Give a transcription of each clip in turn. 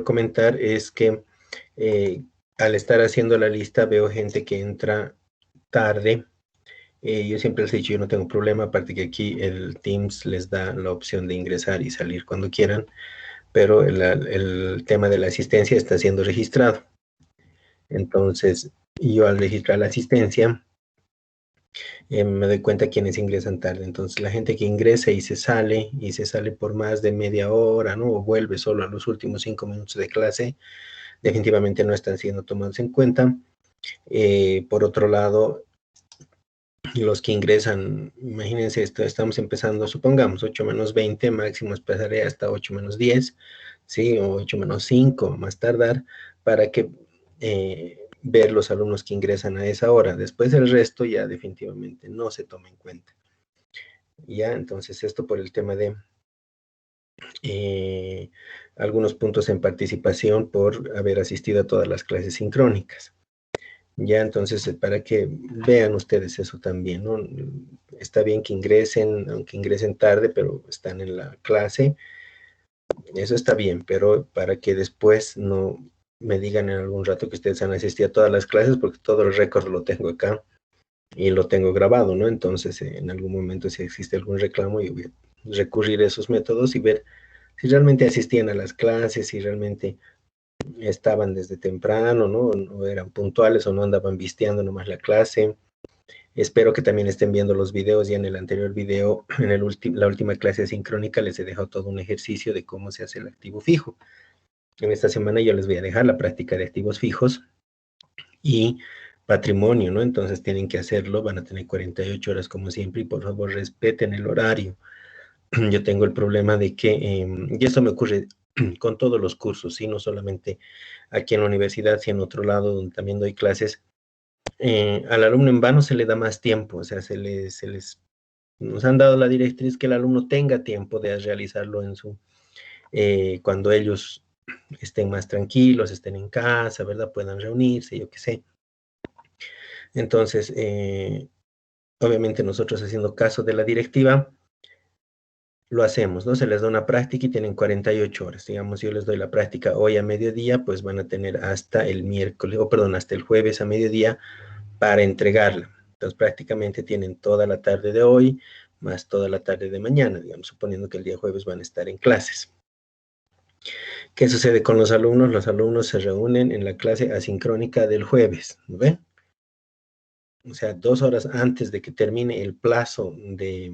comentar es que al estar haciendo la lista veo gente que entra tarde. Yo siempre les he dicho, yo no tengo problema, aparte que aquí el Teams les da la opción de ingresar y salir cuando quieran, pero el tema de la asistencia está siendo registrado. Entonces, yo al registrar la asistencia, me doy cuenta quiénes ingresan tarde. Entonces, la gente que ingresa y se sale por más de media hora, ¿no? O vuelve solo a los últimos 5 minutos de clase, definitivamente no están siendo tomados en cuenta. Por otro lado, los que ingresan, imagínense esto, estamos empezando, supongamos, 8 menos 20, máximo empezaré hasta 8 menos 10, ¿sí? O 8 menos 5, más tardar, para que ver los alumnos que ingresan a esa hora. Después el resto ya definitivamente no se toma en cuenta. Ya, entonces esto por el tema de algunos puntos en participación por haber asistido a todas las clases sincrónicas. Ya, entonces, para que vean ustedes eso también, ¿no? Está bien que ingresen, aunque ingresen tarde, pero están en la clase. Eso está bien, pero para que después no me digan en algún rato que ustedes han asistido a todas las clases, porque todo el récord lo tengo acá y lo tengo grabado, ¿no? Entonces, en algún momento, si existe algún reclamo, yo voy a recurrir a esos métodos y ver si realmente asistían a las clases, si realmente estaban desde temprano, ¿no? No eran puntuales o no andaban visteando nomás la clase. Espero que también estén viendo los videos. Ya en el anterior video, en la última clase sincrónica, les he dejado todo un ejercicio de cómo se hace el activo fijo. En esta semana yo les voy a dejar la práctica de activos fijos y patrimonio, ¿no? Entonces tienen que hacerlo, van a tener 48 horas como siempre y por favor respeten el horario. Yo tengo el problema de que, y esto me ocurre con todos los cursos, ¿sí? No solamente aquí en la universidad, sino en otro lado donde también doy clases, al alumno en vano se le da más tiempo, o sea, nos han dado la directriz que el alumno tenga tiempo de realizarlo cuando ellos estén más tranquilos, estén en casa, ¿verdad? Puedan reunirse, yo qué sé. Entonces, obviamente nosotros haciendo caso de la directiva, lo hacemos, ¿no? Se les da una práctica y tienen 48 horas. Digamos, yo les doy la práctica hoy a mediodía, pues van a tener hasta el miércoles, o perdón, hasta el jueves a mediodía para entregarla. Entonces, prácticamente tienen toda la tarde de hoy, más toda la tarde de mañana, digamos, suponiendo que el día jueves van a estar en clases. ¿Qué sucede con los alumnos? Los alumnos se reúnen en la clase asincrónica del jueves, ¿no ven? O sea, 2 horas antes de que termine el plazo de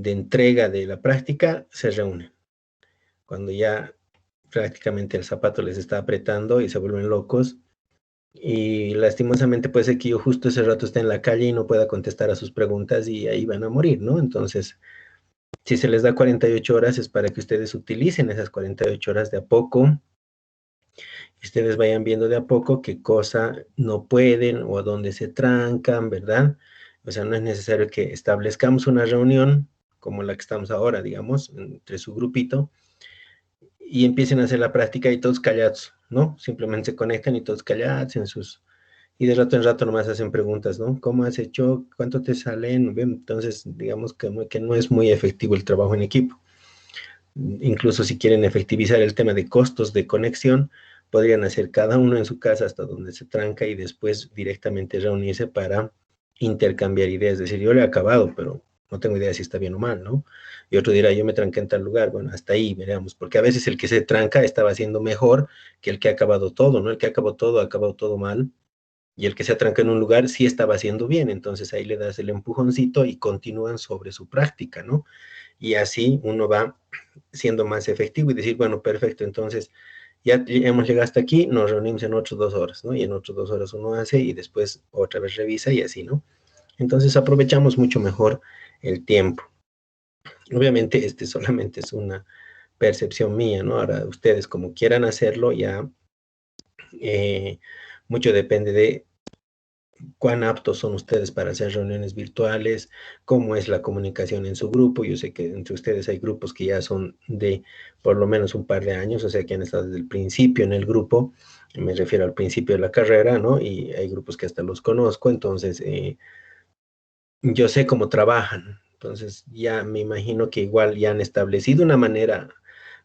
entrega de la práctica, se reúnen. Cuando ya prácticamente el zapato les está apretando y se vuelven locos, y lastimosamente puede ser que yo justo ese rato esté en la calle y no pueda contestar a sus preguntas y ahí van a morir, ¿no? Entonces, si se les da 48 horas es para que ustedes utilicen esas 48 horas de a poco, y ustedes vayan viendo de a poco qué cosa no pueden o a dónde se trancan, ¿verdad? O sea, no es necesario que establezcamos una reunión como la que estamos ahora, digamos, entre su grupito, y empiecen a hacer la práctica y todos callados, ¿no? Simplemente se conectan y todos callados y de rato en rato nomás hacen preguntas, ¿no? ¿Cómo has hecho? ¿Cuánto te salen? Entonces, digamos que no es muy efectivo el trabajo en equipo. Incluso si quieren efectivizar el tema de costos de conexión, podrían hacer cada uno en su casa hasta donde se tranca y después directamente reunirse para intercambiar ideas. Es decir, yo le he acabado, pero no tengo idea si está bien o mal, ¿no? Y otro dirá, yo me tranqué en tal lugar. Bueno, hasta ahí, veremos, porque a veces el que se tranca estaba haciendo mejor que el que ha acabado todo, ¿no? El que ha acabado todo mal, y el que se atranca en un lugar sí estaba haciendo bien, entonces ahí le das el empujoncito y continúan sobre su práctica, ¿no? Y así uno va siendo más efectivo y decir, bueno, perfecto, entonces ya hemos llegado hasta aquí, nos reunimos en otras 2 horas, ¿no? Y en otras 2 horas uno hace y después otra vez revisa y así, ¿no? Entonces aprovechamos mucho mejor el tiempo. Obviamente este solamente es una percepción mía, ¿no? Ahora ustedes como quieran hacerlo, ya mucho depende de cuán aptos son ustedes para hacer reuniones virtuales, cómo es la comunicación en su grupo. Yo sé que entre ustedes hay grupos que ya son de por lo menos un par de años, o sea, que han estado desde el principio en el grupo, me refiero al principio de la carrera, ¿no? Y hay grupos que hasta los conozco, entonces yo sé cómo trabajan. Entonces ya me imagino que igual ya han establecido una manera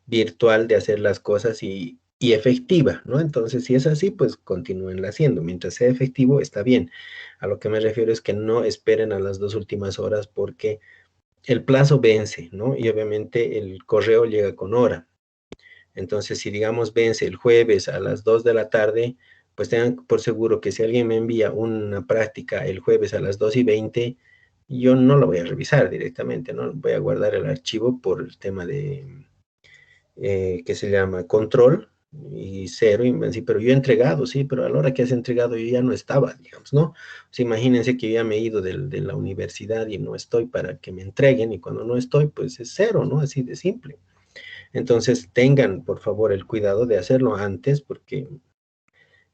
virtual de hacer las cosas y efectiva, ¿no? Entonces, si es así, pues continúenla haciendo. Mientras sea efectivo, está bien. A lo que me refiero es que no esperen a las 2 últimas horas porque el plazo vence, ¿no? Y obviamente el correo llega con hora. Entonces, si digamos vence el jueves a las 2 de la tarde, pues tengan por seguro que si alguien me envía una práctica el jueves a las 2:20, yo no lo voy a revisar directamente, ¿no? Voy a guardar el archivo por el tema de, que se llama control y cero, y me decía, pero yo he entregado, sí, pero a la hora que has entregado yo ya no estaba, digamos, ¿no? O sea, imagínense que yo ya me he ido de la universidad y no estoy para que me entreguen, y cuando no estoy, pues es cero, ¿no? Así de simple. Entonces, tengan, por favor, el cuidado de hacerlo antes porque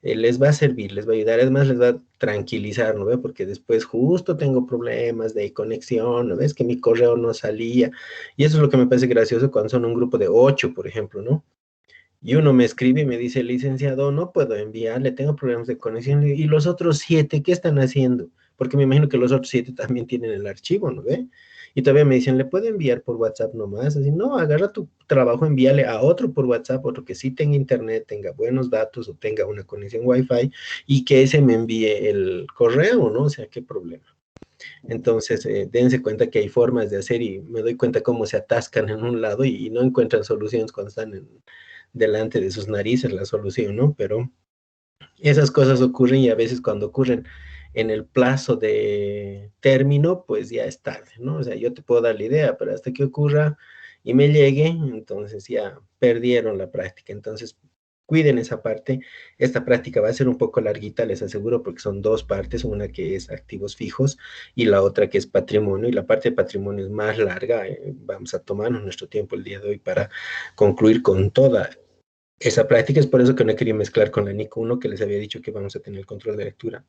les va a servir, les va a ayudar, además les va a tranquilizar, ¿no ve? Porque después justo tengo problemas de conexión, ¿no ves? Que mi correo no salía. Y eso es lo que me parece gracioso cuando son un grupo de 8, por ejemplo, ¿no? Y uno me escribe y me dice, licenciado, no puedo enviarle, tengo problemas de conexión. Y los otros 7, ¿qué están haciendo? Porque me imagino que los otros 7 también tienen el archivo, ¿no ve? Y todavía me dicen, ¿le puedo enviar por WhatsApp nomás? Así, no, agarra tu trabajo, envíale a otro por WhatsApp, otro que sí tenga internet, tenga buenos datos o tenga una conexión Wi-Fi y que ese me envíe el correo, ¿no? O sea, ¿qué problema? Entonces, dense cuenta que hay formas de hacer y me doy cuenta cómo se atascan en un lado y no encuentran soluciones cuando están delante de sus narices la solución, ¿no? Pero esas cosas ocurren y a veces cuando ocurren en el plazo de término, pues ya es tarde, ¿no? O sea, yo te puedo dar la idea, pero hasta que ocurra y me llegue, entonces ya perdieron la práctica. Entonces, cuiden esa parte. Esta práctica va a ser un poco larguita, les aseguro, porque son 2 partes, una que es activos fijos y la otra que es patrimonio. Y la parte de patrimonio es más larga. Vamos a tomarnos nuestro tiempo el día de hoy para concluir con toda esa práctica. Es por eso que no quería mezclar con la NIC 1, que les había dicho que vamos a tener el control de lectura.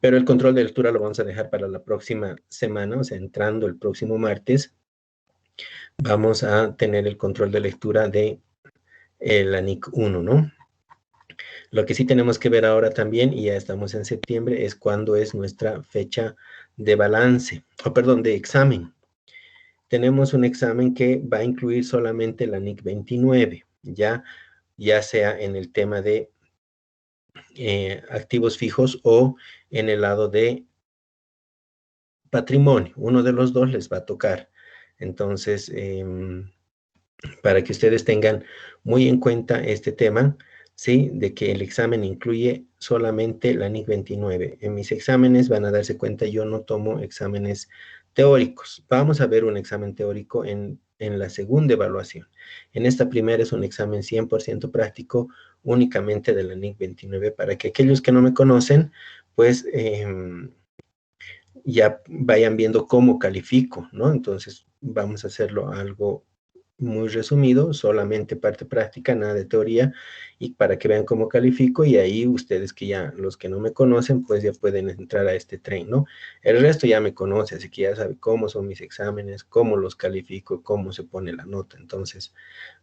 Pero el control de lectura lo vamos a dejar para la próxima semana, o sea, entrando el próximo martes, vamos a tener el control de lectura de la NIC 1, ¿no? Lo que sí tenemos que ver ahora también, y ya estamos en septiembre, es cuándo es nuestra fecha de balance, o perdón, de examen. Tenemos un examen que va a incluir solamente la NIC 29, ya sea en el tema de activos fijos o en el lado de patrimonio. Uno de los dos les va a tocar. Entonces, para que ustedes tengan muy en cuenta este tema, ¿sí? De que el examen incluye solamente la NIC 29. En mis exámenes van a darse cuenta, yo no tomo exámenes teóricos. Vamos a ver un examen teórico en la segunda evaluación. En esta primera es un examen 100% práctico, únicamente de la NIC 29, para que aquellos que no me conocen, pues ya vayan viendo cómo califico, ¿no? Entonces vamos a hacerlo algo muy resumido, solamente parte práctica, nada de teoría, y para que vean cómo califico, y ahí ustedes que ya, los que no me conocen, pues ya pueden entrar a este tren, ¿no? El resto ya me conoce, así que ya sabe cómo son mis exámenes, cómo los califico, cómo se pone la nota. Entonces,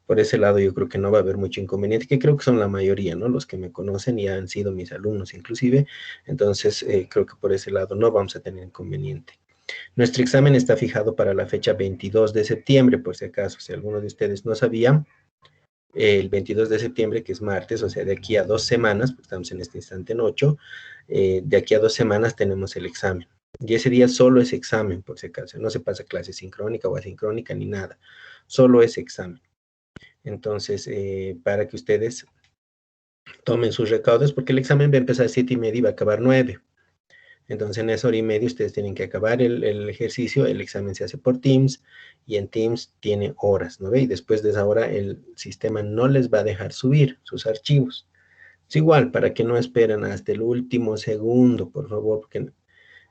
por ese lado yo creo que no va a haber mucho inconveniente, que creo que son la mayoría, ¿no? Los que me conocen y han sido mis alumnos inclusive, entonces creo que por ese lado no vamos a tener inconveniente. Nuestro examen está fijado para la fecha 22 de septiembre, por si acaso, si alguno de ustedes no sabía, el 22 de septiembre, que es martes, o sea, de aquí a 2 semanas, pues estamos en este instante en 8, de aquí a 2 semanas tenemos el examen. Y ese día solo es examen, por si acaso, no se pasa clase sincrónica o asincrónica ni nada, solo es examen. Entonces, para que ustedes tomen sus recaudos, porque el examen va a empezar a 7:30 y va a acabar 9. Entonces, en esa hora y media ustedes tienen que acabar el ejercicio, el examen se hace por Teams y en Teams tiene horas, ¿no ve? Y después de esa hora el sistema no les va a dejar subir sus archivos. Es igual, para que no esperen hasta el último segundo, por favor, porque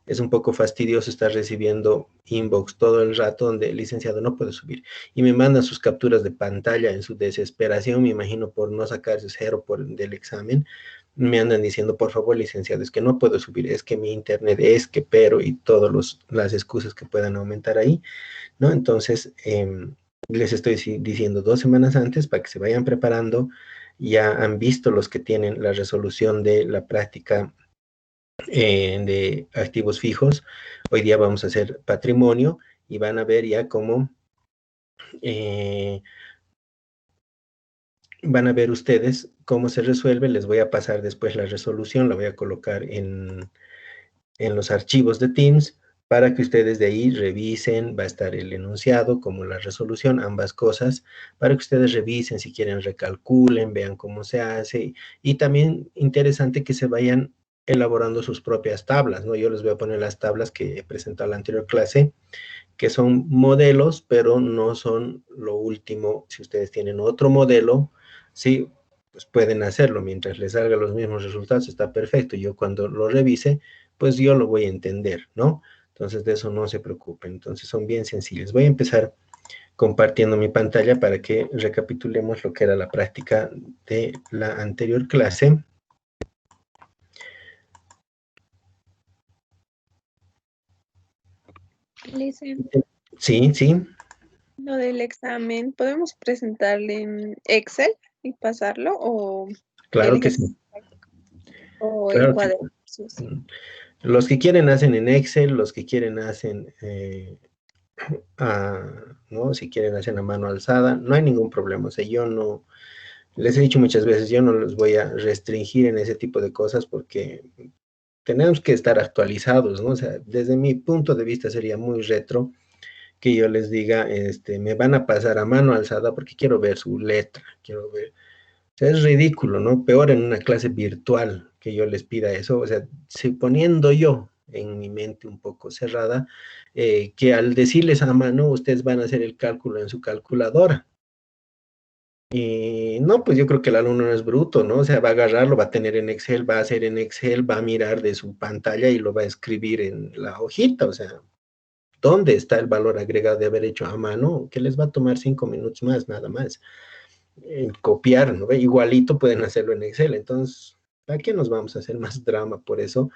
es un poco fastidioso estar recibiendo inbox todo el rato donde el licenciado no puede subir y me manda sus capturas de pantalla en su desesperación, me imagino por no sacarse cero del examen, me andan diciendo, por favor, licenciado, es que no puedo subir, es que mi internet es que, pero, y todas las excusas que puedan aumentar ahí, ¿no? Entonces, les estoy diciendo 2 semanas antes para que se vayan preparando. Ya han visto los que tienen la resolución de la práctica de activos fijos. Hoy día vamos a hacer patrimonio y van a ver ya cómo van a ver ustedes cómo se resuelve. Les voy a pasar después la resolución, la voy a colocar en los archivos de Teams para que ustedes de ahí revisen, va a estar el enunciado como la resolución, ambas cosas, para que ustedes revisen, si quieren recalculen, vean cómo se hace, y también interesante que se vayan elaborando sus propias tablas, ¿no? Yo les voy a poner las tablas que he presentado en la anterior clase, que son modelos, pero no son lo último. Si ustedes tienen otro modelo, sí, pues pueden hacerlo. Mientras les salgan los mismos resultados, está perfecto. Yo cuando lo revise, pues yo lo voy a entender, ¿no? Entonces de eso no se preocupen. Entonces son bien sencillos. Voy a empezar compartiendo mi pantalla para que recapitulemos lo que era la práctica de la anterior clase. Listen, Sí, sí. lo del examen, ¿podemos presentarle en Excel y pasarlo o el Claro que sí. ejercicio o en Claro que cuadernos? Sí, sí. los que quieren hacen en Excel, los que quieren hacen ¿no? Si quieren hacer a mano alzada, no hay ningún problema. O sea, yo no, les he dicho muchas veces, yo no los voy a restringir en ese tipo de cosas porque tenemos que estar actualizados, ¿no? O sea, desde mi punto de vista sería muy retro que yo les diga, me van a pasar a mano alzada porque quiero ver su letra, quiero ver. O sea, es ridículo, ¿no? Peor en una clase virtual que yo les pida eso. O sea, si poniendo yo en mi mente un poco cerrada, que al decirles a mano, ustedes van a hacer el cálculo en su calculadora. Y no, pues yo creo que el alumno no es bruto, ¿no? O sea, va a agarrarlo, va a tener en Excel, va a hacer en Excel, va a mirar de su pantalla y lo va a escribir en la hojita. O sea, ¿dónde está el valor agregado de haber hecho a mano? Que les va a tomar 5 minutos más, nada más. Copiar, ¿no? Igualito pueden hacerlo en Excel. Entonces, ¿para qué nos vamos a hacer más drama? Por eso,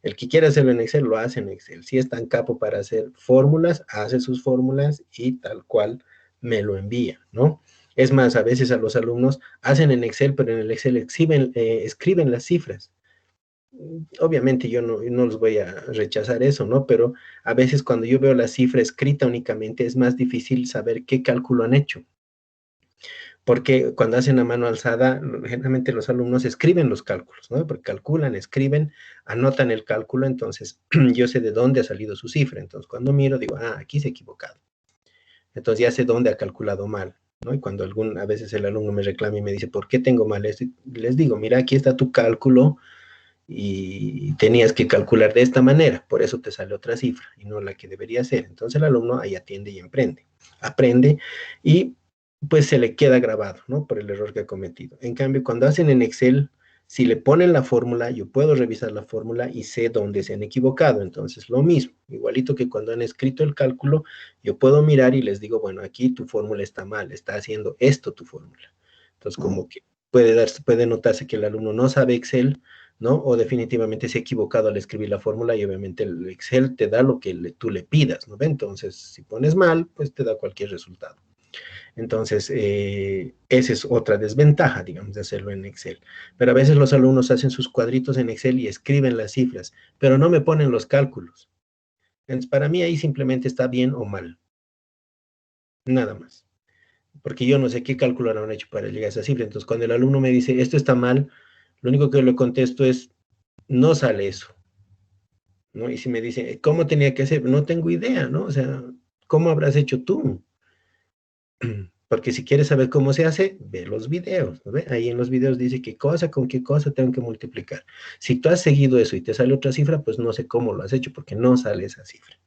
el que quiera hacerlo en Excel, lo hace en Excel. Si es tan capo para hacer fórmulas, hace sus fórmulas y tal cual me lo envía, ¿no? Es más, a veces a los alumnos hacen en Excel, pero en el Excel escriben las cifras. Obviamente yo no los voy a rechazar eso, ¿no? Pero a veces cuando yo veo la cifra escrita únicamente es más difícil saber qué cálculo han hecho. Porque cuando hacen a mano alzada, generalmente los alumnos escriben los cálculos, ¿no? Porque calculan, escriben, anotan el cálculo, entonces yo sé de dónde ha salido su cifra. Entonces cuando miro digo, aquí se ha equivocado. Entonces ya sé dónde ha calculado mal, ¿no? Y cuando a veces el alumno me reclama y me dice, ¿por qué tengo mal esto? Les digo, mira, aquí está tu cálculo y tenías que calcular de esta manera, por eso te sale otra cifra y no la que debería ser. Entonces el alumno ahí atiende y aprende y pues se le queda grabado, ¿no? Por el error que ha cometido. En cambio, cuando hacen en Excel, si le ponen la fórmula, yo puedo revisar la fórmula y sé dónde se han equivocado. Entonces, lo mismo, igualito que cuando han escrito el cálculo, yo puedo mirar y les digo, bueno, aquí tu fórmula está mal, está haciendo esto tu fórmula. Entonces, como que puede notarse que el alumno no sabe Excel, ¿no? O definitivamente se ha equivocado al escribir la fórmula y obviamente el Excel te da lo que tú le pidas, ¿no? Entonces, si pones mal, pues te da cualquier resultado. Entonces, esa es otra desventaja, digamos, de hacerlo en Excel. Pero a veces los alumnos hacen sus cuadritos en Excel y escriben las cifras, pero no me ponen los cálculos. Entonces, para mí ahí simplemente está bien o mal, nada más. Porque yo no sé qué cálculo habrán hecho para llegar a esa cifra. Entonces, cuando el alumno me dice, esto está mal, lo único que le contesto es, no sale eso, ¿no? Y si me dice, ¿cómo tenía que hacer? No tengo idea, ¿no? O sea, ¿cómo habrás hecho tú? Porque si quieres saber cómo se hace, ve los videos, ¿no? ¿Ve? Ahí en los videos dice qué cosa con qué cosa tengo que multiplicar. Si tú has seguido eso y te sale otra cifra, pues no sé cómo lo has hecho porque no sale esa cifra.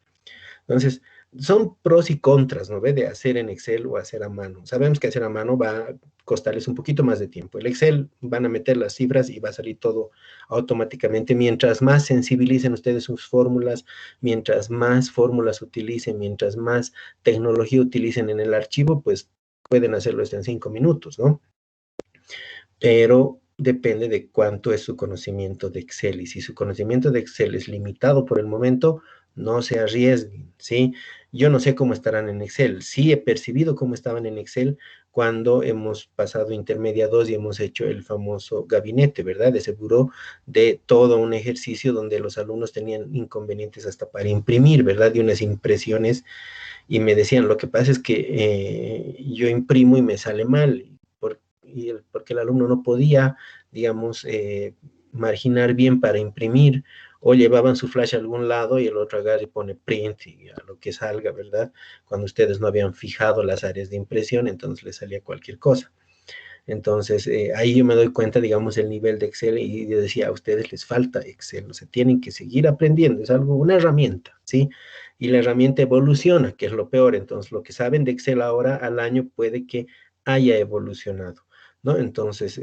Entonces, son pros y contras, ¿no ve? De hacer en Excel o hacer a mano. Sabemos que hacer a mano va a costarles un poquito más de tiempo. El Excel van a meter las cifras y va a salir todo automáticamente. Mientras más sensibilicen ustedes sus fórmulas, mientras más fórmulas utilicen, mientras más tecnología utilicen en el archivo, pues pueden hacerlo hasta en 5 minutos, ¿no? Pero depende de cuánto es su conocimiento de Excel. Y si su conocimiento de Excel es limitado por el momento, no se arriesguen, ¿sí? Yo no sé cómo estarán en Excel. Sí he percibido cómo estaban en Excel cuando hemos pasado Intermedia 2 y hemos hecho el famoso gabinete, ¿verdad? Ese buró de todo un ejercicio donde los alumnos tenían inconvenientes hasta para imprimir, ¿verdad? Y unas impresiones y me decían, lo que pasa es que yo imprimo y me sale mal. porque el alumno no podía, digamos, marginar bien para imprimir, o llevaban su flash a algún lado y el otro agarra y pone print y a lo que salga, ¿verdad? Cuando ustedes no habían fijado las áreas de impresión, entonces les salía cualquier cosa. Entonces, ahí yo me doy cuenta, digamos, el nivel de Excel y yo decía, a ustedes les falta Excel, o sea, tienen que seguir aprendiendo, es algo, una herramienta, ¿sí? Y la herramienta evoluciona, que es lo peor, entonces lo que saben de Excel ahora al año puede que haya evolucionado, ¿no? Entonces,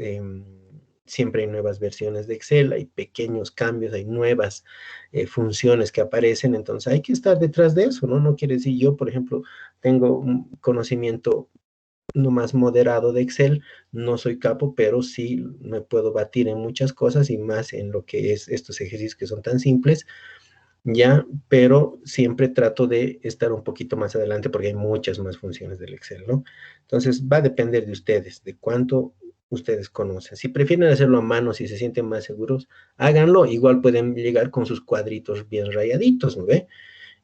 siempre hay nuevas versiones de Excel, hay pequeños cambios, hay nuevas funciones que aparecen, entonces hay que estar detrás de eso, ¿no? No quiere decir yo, por ejemplo, tengo un conocimiento no más moderado de Excel, no soy capo, pero sí me puedo batir en muchas cosas y más en lo que es estos ejercicios que son tan simples, ya, pero siempre trato de estar un poquito más adelante porque hay muchas más funciones del Excel, ¿no? Entonces va a depender de ustedes, de cuánto ustedes conocen. Si prefieren hacerlo a mano, si se sienten más seguros, háganlo. Igual pueden llegar con sus cuadritos bien rayaditos, ¿no ve?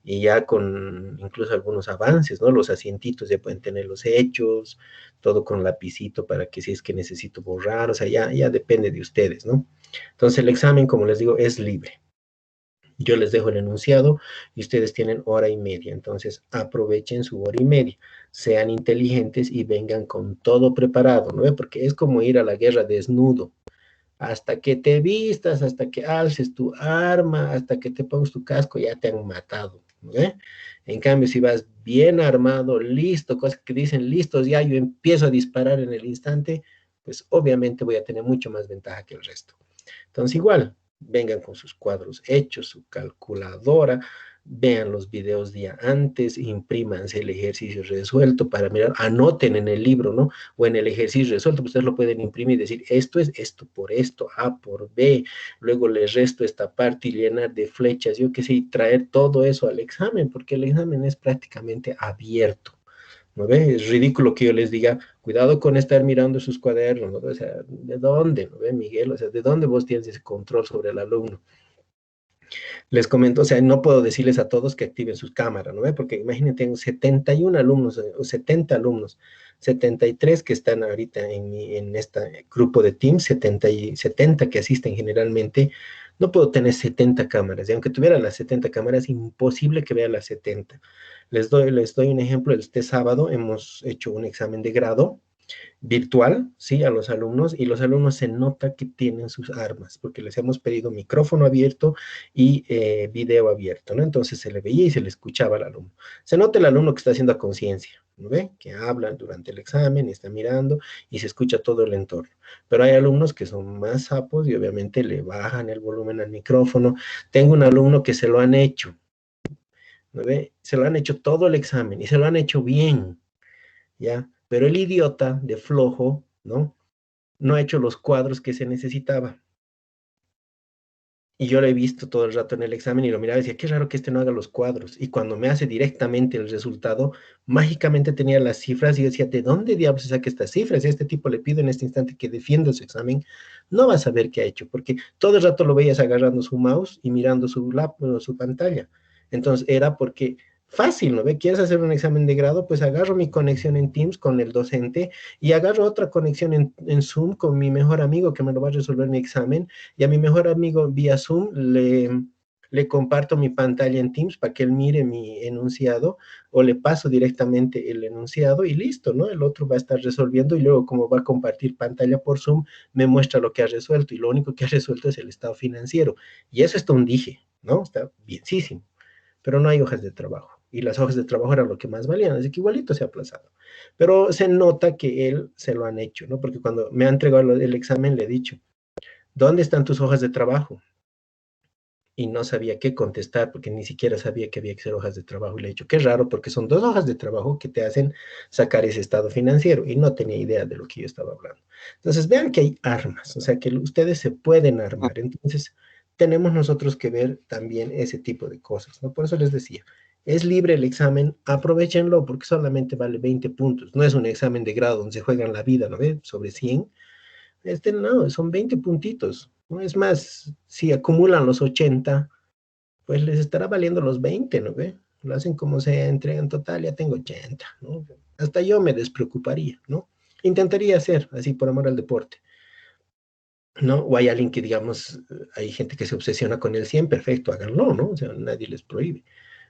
Y ya con incluso algunos avances, ¿no? Los asientitos ya pueden tener los hechos, todo con lapicito para que si es que necesito borrar, o sea, ya depende de ustedes, ¿no? Entonces el examen, como les digo, es libre. Yo les dejo el enunciado y ustedes tienen hora y media, entonces aprovechen su hora y media, sean inteligentes y vengan con todo preparado, ¿no? Porque es como ir a la guerra desnudo, hasta que te vistas, hasta que alces tu arma, hasta que te pongas tu casco, ya te han matado, ¿no? En cambio, si vas bien armado, listo, cosas que dicen listos, ya yo empiezo a disparar en el instante, pues obviamente voy a tener mucho más ventaja que el resto. Entonces, igual, vengan con sus cuadros hechos, su calculadora, vean los videos día antes, imprímanse el ejercicio resuelto para mirar, anoten en el libro, ¿no? O en el ejercicio resuelto, pues ustedes lo pueden imprimir y decir, esto es esto por esto, A por B, luego le resto esta parte y llenar de flechas, yo qué sé, y traer todo eso al examen, porque el examen es prácticamente abierto. ¿No ve? Es ridículo que yo les diga, cuidado con estar mirando sus cuadernos, ¿no? O sea, ¿de dónde? ¿No ve, Miguel? O sea, ¿de dónde vos tienes ese control sobre el alumno? Les comento, o sea, no puedo decirles a todos que activen sus cámaras, ¿no ve? Porque imagínate, tengo 71 alumnos, o 70 alumnos, 73 que están ahorita en este grupo de Teams, 70 que asisten generalmente, no puedo tener 70 cámaras, y aunque tuviera las 70 cámaras, imposible que vea las 70. Les doy un ejemplo, este sábado hemos hecho un examen de grado, virtual, ¿sí? A los alumnos y los alumnos se nota que tienen sus armas porque les hemos pedido micrófono abierto y video abierto, ¿no? Entonces se le veía y se le escuchaba al alumno. Se nota el alumno que está haciendo a conciencia, ¿no ve? Que hablan durante el examen, está mirando y se escucha todo el entorno. Pero hay alumnos que son más sapos y obviamente le bajan el volumen al micrófono. Tengo un alumno que se lo han hecho, ¿no ve? Se lo han hecho todo el examen y se lo han hecho bien, ¿ya? Pero el idiota de flojo, ¿no? No ha hecho los cuadros que se necesitaba. Y yo lo he visto todo el rato en el examen y lo miraba y decía, qué raro que este no haga los cuadros. Y cuando me hace directamente el resultado, mágicamente tenía las cifras y yo decía, ¿de dónde diablos se saca estas cifras? Si a este tipo le pido en este instante que defienda su examen, no va a saber qué ha hecho, porque todo el rato lo veías agarrando su mouse y mirando su su pantalla. Entonces era porque fácil, ¿no ve? ¿Quieres hacer un examen de grado? Pues agarro mi conexión en Teams con el docente y agarro otra conexión en Zoom con mi mejor amigo que me lo va a resolver mi examen y a mi mejor amigo vía Zoom le comparto mi pantalla en Teams para que él mire mi enunciado o le paso directamente el enunciado y listo, ¿no? El otro va a estar resolviendo y luego como va a compartir pantalla por Zoom, me muestra lo que ha resuelto y lo único que ha resuelto es el estado financiero. Y eso está un dije, ¿no? Está bienísimo, pero no hay hojas de trabajo. Y las hojas de trabajo eran lo que más valían, así que igualito se ha aplazado. Pero se nota que él se lo han hecho, ¿no? Porque cuando me ha entregado el examen le he dicho, ¿dónde están tus hojas de trabajo? Y no sabía qué contestar porque ni siquiera sabía que había que hacer hojas de trabajo. Y le he dicho, qué raro, porque son dos hojas de trabajo que te hacen sacar ese estado financiero. Y no tenía idea de lo que yo estaba hablando. Entonces, vean que hay armas, o sea, que ustedes se pueden armar. Entonces, tenemos nosotros que ver también ese tipo de cosas, ¿no? Por eso les decía, es libre el examen, aprovechenlo porque solamente vale 20 puntos. No es un examen de grado donde se juegan la vida, ¿no ve? Sobre 100. Este no, son 20 puntitos. ¿No? Es más, si acumulan los 80, pues les estará valiendo los 20, ¿no ve? Lo hacen como sea, entregan total, ya tengo 80, ¿no? Hasta yo me despreocuparía, ¿no? Intentaría hacer, así por amor al deporte, ¿no? O hay alguien que, digamos, hay gente que se obsesiona con el 100, perfecto, háganlo, ¿no? O sea, nadie les prohíbe,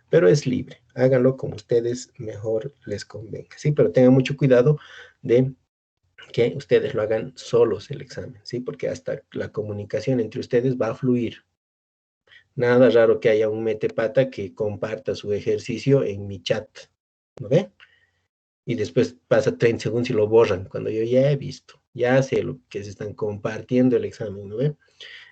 pero es libre, háganlo como ustedes mejor les convenga, ¿sí? Pero tengan mucho cuidado de que ustedes lo hagan solos el examen, ¿sí? Porque hasta la comunicación entre ustedes va a fluir. Nada raro que haya un metepata que comparta su ejercicio en mi chat, ¿no ve? Y después pasa 30 segundos y lo borran, cuando yo ya he visto, ya sé lo que se están compartiendo el examen, ¿no ve?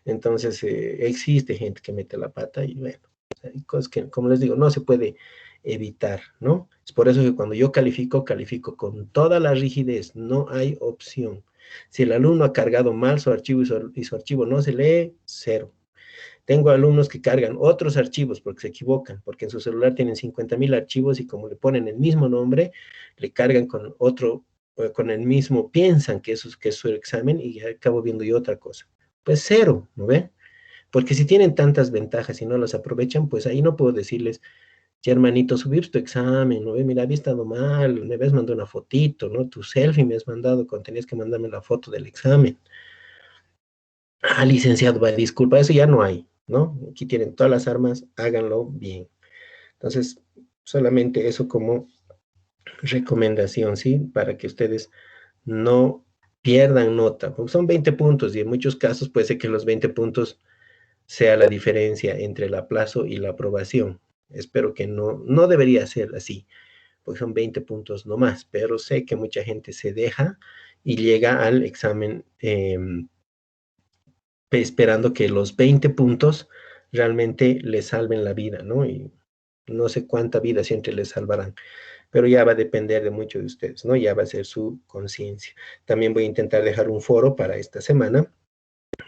Entonces, existe gente que mete la pata y bueno, hay cosas que, como les digo, no se puede evitar, ¿no? Es por eso que cuando yo califico, califico con toda la rigidez, no hay opción. Si el alumno ha cargado mal su archivo y su archivo no se lee, cero. Tengo alumnos que cargan otros archivos porque se equivocan, porque en su celular tienen 50.000 archivos y como le ponen el mismo nombre, le cargan con otro, con el mismo, piensan que es su examen y acabo viendo yo otra cosa. Pues cero, ¿no ve? Porque si tienen tantas ventajas y no las aprovechan, pues ahí no puedo decirles, ya hermanito, subir tu examen, ¿no ve? Mira, había estado mal, me habías mandado una fotito, ¿no? Tu selfie me has mandado cuando tenías que mandarme la foto del examen. Ah, licenciado, va, disculpa, eso ya no hay, ¿no? Aquí tienen todas las armas, háganlo bien. Entonces, solamente eso como recomendación, ¿sí? Para que ustedes no pierdan nota, porque son 20 puntos y en muchos casos puede ser que los 20 puntos sea la diferencia entre el aplazo y la aprobación. Espero que no debería ser así, porque son 20 puntos no más, pero sé que mucha gente se deja y llega al examen esperando que los 20 puntos realmente le salven la vida, ¿no? Y no sé cuánta vida siempre les salvarán, pero ya va a depender de mucho de ustedes, ¿no? Ya va a ser su conciencia. También voy a intentar dejar un foro para esta semana,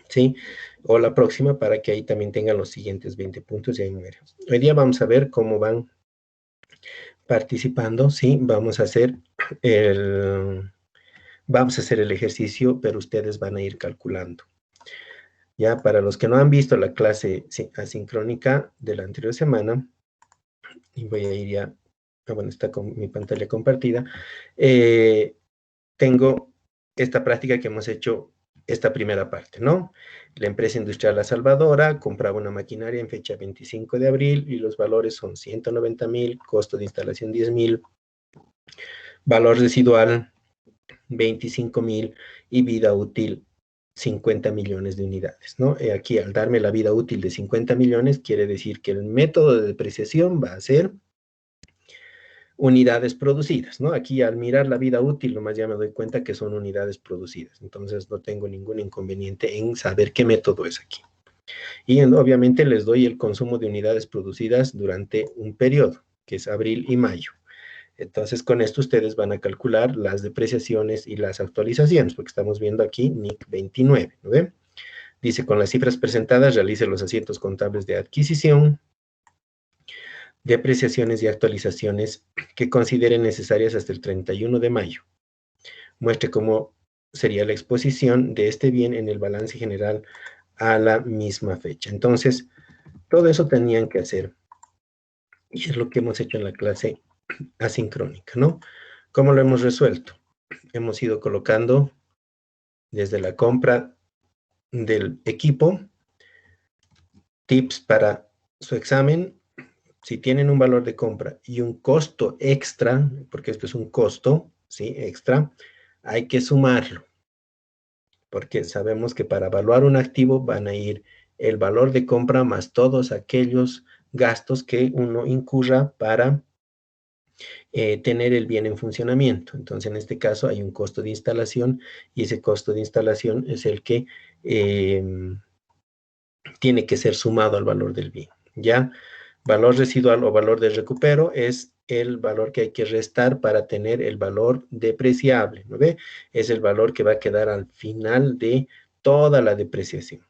¿sí? O la próxima para que ahí también tengan los siguientes 20 puntos y ahí muere. Hoy día vamos a ver cómo van participando, ¿sí? El, vamos a hacer el ejercicio, pero ustedes van a ir calculando. Ya, para los que no han visto la clase asincrónica de la anterior semana, y voy a ir ya, bueno, está con mi pantalla compartida, eh, tengo esta práctica que hemos hecho, esta primera parte, ¿no? La empresa industrial La Salvadora compraba una maquinaria en fecha 25 de abril y los valores son 190.000, costo de instalación 10.000, valor residual 25.000 y vida útil 50 millones de unidades, ¿no? Aquí al darme la vida útil de 50 millones quiere decir que el método de depreciación va a ser unidades producidas, ¿no? Aquí al mirar la vida útil, nomás ya me doy cuenta que son unidades producidas, entonces no tengo ningún inconveniente en saber qué método es aquí. Y obviamente les doy el consumo de unidades producidas durante un periodo, que es abril y mayo. Entonces, con esto ustedes van a calcular las depreciaciones y las actualizaciones, porque estamos viendo aquí NIC 29, ¿no ven? Dice, con las cifras presentadas, realice los asientos contables de adquisición, depreciaciones y actualizaciones que consideren necesarias hasta el 31 de mayo. Muestre cómo sería la exposición de este bien en el balance general a la misma fecha. Entonces, todo eso tenían que hacer. Y es lo que hemos hecho en la clase asincrónica, ¿no? ¿Cómo lo hemos resuelto? Hemos ido colocando desde la compra del equipo, tips para su examen. Si tienen un valor de compra y un costo extra, porque esto es un costo, ¿sí? Extra, hay que sumarlo, porque sabemos que para evaluar un activo van a ir el valor de compra más todos aquellos gastos que uno incurra para tener el bien en funcionamiento. Entonces, en este caso hay un costo de instalación y ese costo de instalación es el que tiene que ser sumado al valor del bien. ¿Ya? Valor residual o valor de recupero es el valor que hay que restar para tener el valor depreciable, ¿no ve? Es el valor que va a quedar al final de toda la depreciación.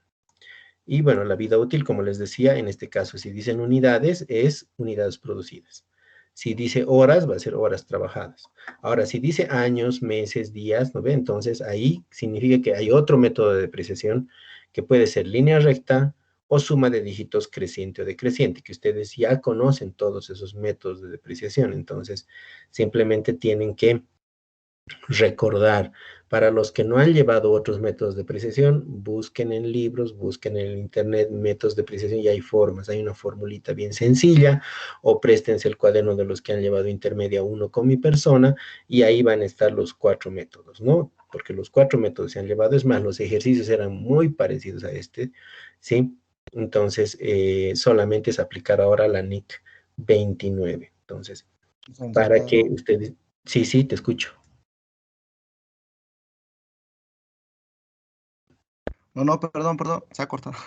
Y bueno, la vida útil, como les decía, en este caso, si dicen unidades, es unidades producidas. Si dice horas, va a ser horas trabajadas. Ahora, si dice años, meses, días, ¿no ve? Entonces, ahí significa que hay otro método de depreciación que puede ser línea recta o suma de dígitos creciente o decreciente, que ustedes ya conocen todos esos métodos de depreciación. Entonces, simplemente tienen que recordar. Para los que no han llevado otros métodos de depreciación, busquen en libros, busquen en el internet métodos de depreciación y hay formas, hay una formulita bien sencilla, o préstense el cuaderno de los que han llevado intermedia 1 con mi persona y ahí van a estar los 4 métodos, ¿no? Porque los 4 métodos se han llevado, es más, los ejercicios eran muy parecidos a este, ¿sí? Entonces, solamente es aplicar ahora la NIC 29. Entonces, para que ustedes... Sí, sí, te escucho. No, perdón, se ha cortado.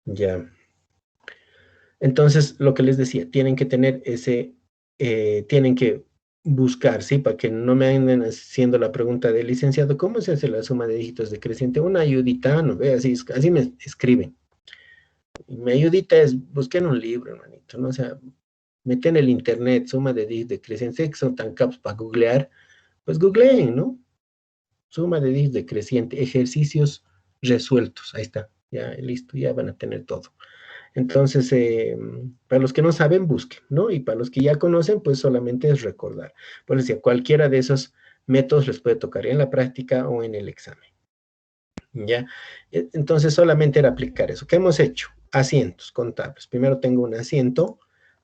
Ya. Entonces, lo que les decía, tienen que tener tienen que buscar, ¿sí? Para que no me anden haciendo la pregunta de licenciado, ¿cómo se hace la suma de dígitos decreciente? Una ayudita, ¿no? Ve, así me escriben. Y mi ayudita es, busquen un libro, hermanito, ¿no? O sea, meten en el internet, suma de dígitos decrecientes, que son tan capos para googlear, pues googleen, ¿no? Suma de dígitos decreciente, ejercicios resueltos, ahí está, ya listo, ya van a tener todo. Entonces, para los que no saben, busquen, ¿no? Y para los que ya conocen, pues solamente es recordar. Por decir, cualquiera de esos métodos les puede tocar en la práctica o en el examen. ¿Ya? Entonces, solamente era aplicar eso. ¿Qué hemos hecho? Asientos contables. Primero tengo un asiento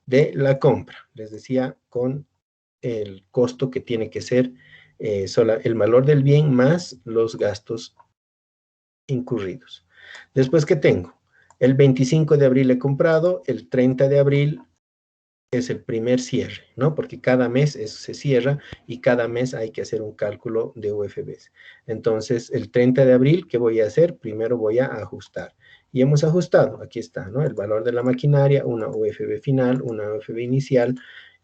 de la compra. Les decía, con el costo que tiene que ser el valor del bien más los gastos incurridos. Después, ¿qué tengo? El 25 de abril he comprado, el 30 de abril es el primer cierre, ¿no? Porque cada mes eso se cierra y cada mes hay que hacer un cálculo de UFBs. Entonces, el 30 de abril, ¿qué voy a hacer? Primero voy a ajustar. Y hemos ajustado, aquí está, ¿no? El valor de la maquinaria, una UFB final, una UFB inicial,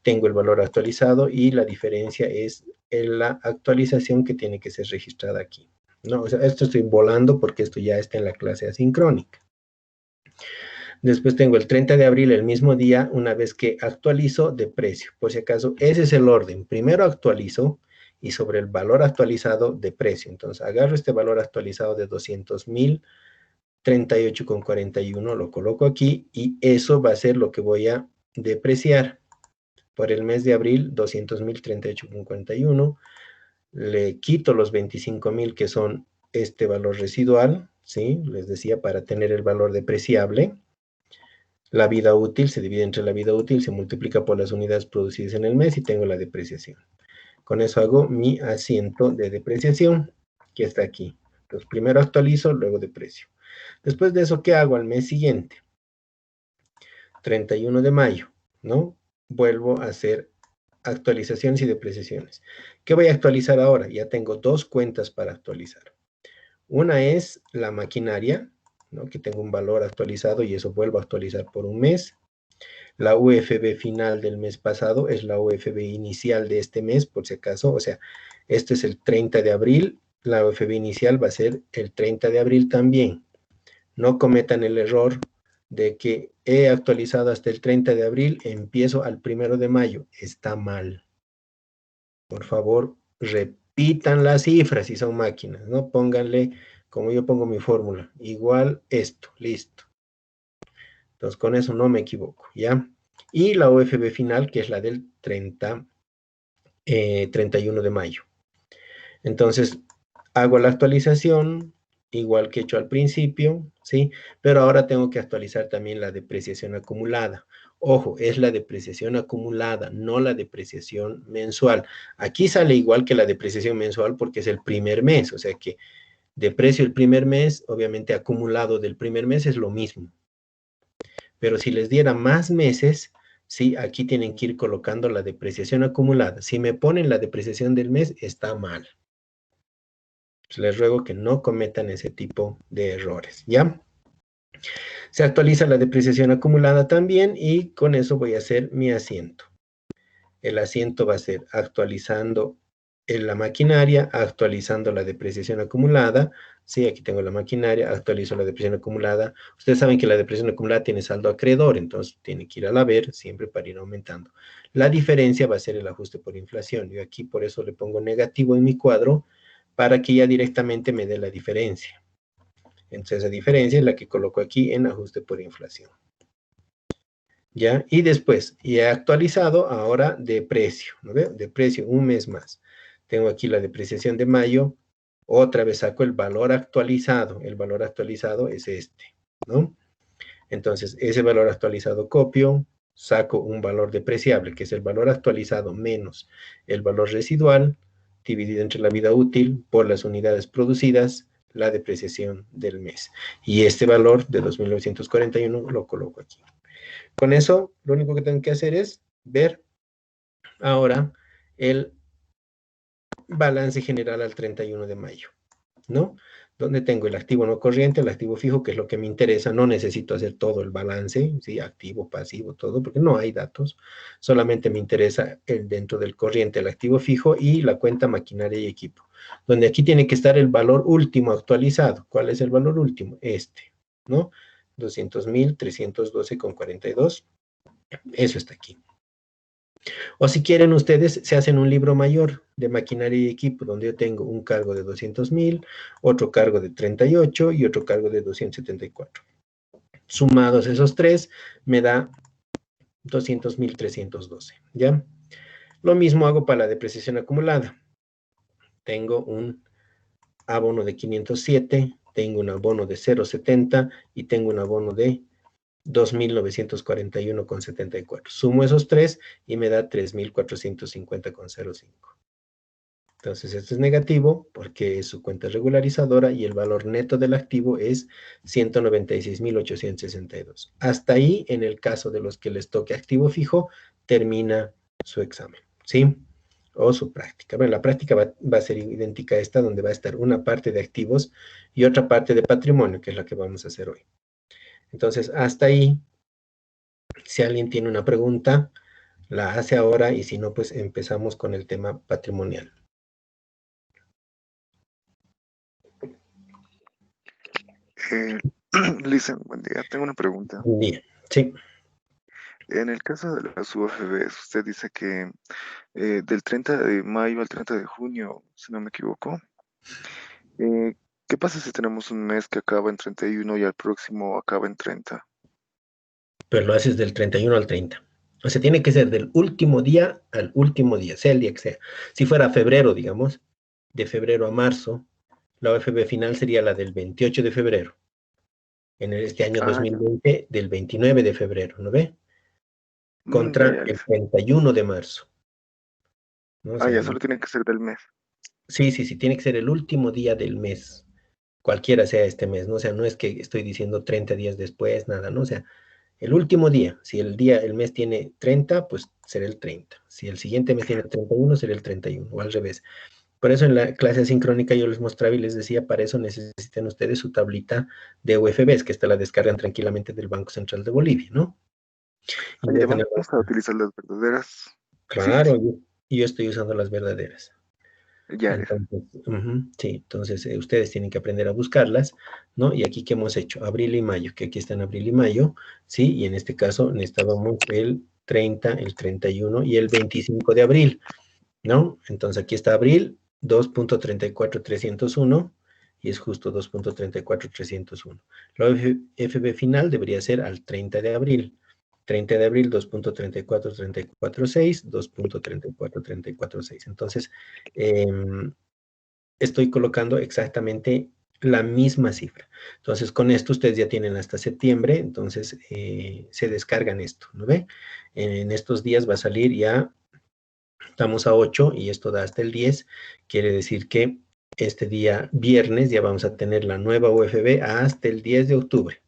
tengo el valor actualizado y la diferencia es en la actualización que tiene que ser registrada aquí. No, o sea, esto estoy volando porque esto ya está en la clase asincrónica. Después tengo el 30 de abril, el mismo día, una vez que actualizo de precio. Por si acaso, ese es el orden. Primero actualizo y sobre el valor actualizado de precio. Entonces, agarro este valor actualizado de 200.038,41, lo coloco aquí y eso va a ser lo que voy a depreciar. Por el mes de abril, 200.038,41. Le quito los 25.000 que son este valor residual, ¿sí? Les decía, para tener el valor depreciable. La vida útil se divide entre la vida útil, se multiplica por las unidades producidas en el mes y tengo la depreciación. Con eso hago mi asiento de depreciación, que está aquí. Entonces, primero actualizo, luego deprecio. Después de eso, ¿qué hago al mes siguiente? 31 de mayo, ¿no? Vuelvo a hacer actualizaciones y depreciaciones. ¿Qué voy a actualizar ahora? Ya tengo dos cuentas para actualizar. Una es la maquinaria, ¿no? Que tengo un valor actualizado y eso vuelvo a actualizar por un mes. La UFB final del mes pasado es la UFB inicial de este mes, por si acaso. O sea, este es el 30 de abril. La UFB inicial va a ser el 30 de abril también. No cometan el error de que he actualizado hasta el 30 de abril, empiezo al 1 de mayo. Está mal. Por favor, repitan las cifras si son máquinas, ¿no? Pónganle, como yo pongo mi fórmula, igual esto, listo. Entonces, con eso no me equivoco, ¿ya? Y la UFB final, que es la del 31 de mayo. Entonces, hago la actualización, igual que he hecho al principio, ¿sí? Pero ahora tengo que actualizar también la depreciación acumulada. Ojo, es la depreciación acumulada, no la depreciación mensual. Aquí sale igual que la depreciación mensual porque es el primer mes, o sea que deprecio el primer mes, obviamente acumulado del primer mes es lo mismo. Pero si les diera más meses, sí, aquí tienen que ir colocando la depreciación acumulada. Si me ponen la depreciación del mes, está mal. Pues les ruego que no cometan ese tipo de errores, ¿ya? Se actualiza la depreciación acumulada también y con eso voy a hacer mi asiento. El asiento va a ser actualizando en la maquinaria, actualizando la depreciación acumulada. Sí, aquí tengo la maquinaria, actualizo la depreciación acumulada. Ustedes saben que la depreciación acumulada tiene saldo acreedor, entonces tiene que ir al haber siempre para ir aumentando. La diferencia va a ser el ajuste por inflación. Yo aquí por eso le pongo negativo en mi cuadro para que ya directamente me dé la diferencia. Entonces esa diferencia es la que coloco aquí en ajuste por inflación. ¿Ya? Y después, ya he actualizado ahora de precio, ¿no ve? De precio un mes más. Tengo aquí la depreciación de mayo. Otra vez saco el valor actualizado. El valor actualizado es este, ¿no? Entonces, ese valor actualizado copio, saco un valor depreciable, que es el valor actualizado menos el valor residual, dividido entre la vida útil por las unidades producidas, la depreciación del mes. Y este valor de 2.941 lo coloco aquí. Con eso, lo único que tengo que hacer es ver ahora el balance general al 31 de mayo, ¿no? Donde tengo el activo no corriente, el activo fijo, que es lo que me interesa. No necesito hacer todo el balance, ¿sí? Activo, pasivo, todo, porque no hay datos. Solamente me interesa el dentro del corriente, el activo fijo y la cuenta maquinaria y equipo. Donde aquí tiene que estar el valor último actualizado. ¿Cuál es el valor último? Este, ¿no? 200.312,42. Eso está aquí. O si quieren ustedes, se hacen un libro mayor de maquinaria y equipo, donde yo tengo un cargo de 200.000, otro cargo de 38 y otro cargo de 274. Sumados esos tres, me da 200.312, ¿ya? Lo mismo hago para la depreciación acumulada. Tengo un abono de 507, tengo un abono de 0,70 y tengo un abono de 2.941,74. Sumo esos tres y me da 3.450,05. Entonces, esto es negativo porque es su cuenta regularizadora y el valor neto del activo es 196.862. Hasta ahí, en el caso de los que les toque activo fijo, termina su examen, ¿sí? O su práctica. Bueno, la práctica va a ser idéntica a esta, donde va a estar una parte de activos y otra parte de patrimonio, que es la que vamos a hacer hoy. Entonces, hasta ahí, si alguien tiene una pregunta, la hace ahora y si no, pues empezamos con el tema patrimonial. Listen, buen día. Tengo una pregunta. Bien, sí. En el caso de las UFBs, usted dice que del 30 de mayo al 30 de junio, si no me equivoco, ¿qué pasa si tenemos un mes que acaba en 31 y al próximo acaba en 30? Pero lo haces del 31 al 30. O sea, tiene que ser del último día al último día, sea el día que sea. Si fuera febrero, digamos, de febrero a marzo, la OFB final sería la del 28 de febrero. En este año Ya. 2020, del 29 de febrero, ¿no ve? Ya, Contra ya, el 31 de marzo, ¿no? O sea, ya solo tiene que ser del mes. sí, tiene que ser el último día del mes, cualquiera sea este mes, ¿no? O sea, no es que estoy diciendo 30 días después, nada, ¿no? O sea, el último día, si el mes tiene 30, pues será el 30. Si el siguiente mes tiene 31, será el 31, o al revés. Por eso en la clase asincrónica yo les mostraba y les decía, para eso necesitan ustedes su tablita de UFBs, que esta la descargan tranquilamente del Banco Central de Bolivia, ¿no? Ya vamos a utilizar las verdaderas Claro, cifras. yo estoy usando las verdaderas. Ya, Entonces, sí, entonces ustedes tienen que aprender a buscarlas, ¿no? Y aquí, ¿qué hemos hecho? Abril y mayo, que aquí están abril y mayo, ¿sí? Y en este caso necesitábamos el 30, el 31 y el 25 de abril, ¿no? Entonces aquí está abril, 2.34301, y es justo 2.34301. La FB final debería ser al 30 de abril. 30 de abril, 2.34346, 2.34346. Entonces, estoy colocando exactamente la misma cifra. Entonces, con esto ustedes ya tienen hasta septiembre, entonces se descargan esto, ¿no ve? En estos días va a salir ya, estamos a 8 y esto da hasta el 10, quiere decir que este día viernes ya vamos a tener la nueva UFB hasta el 10 de octubre,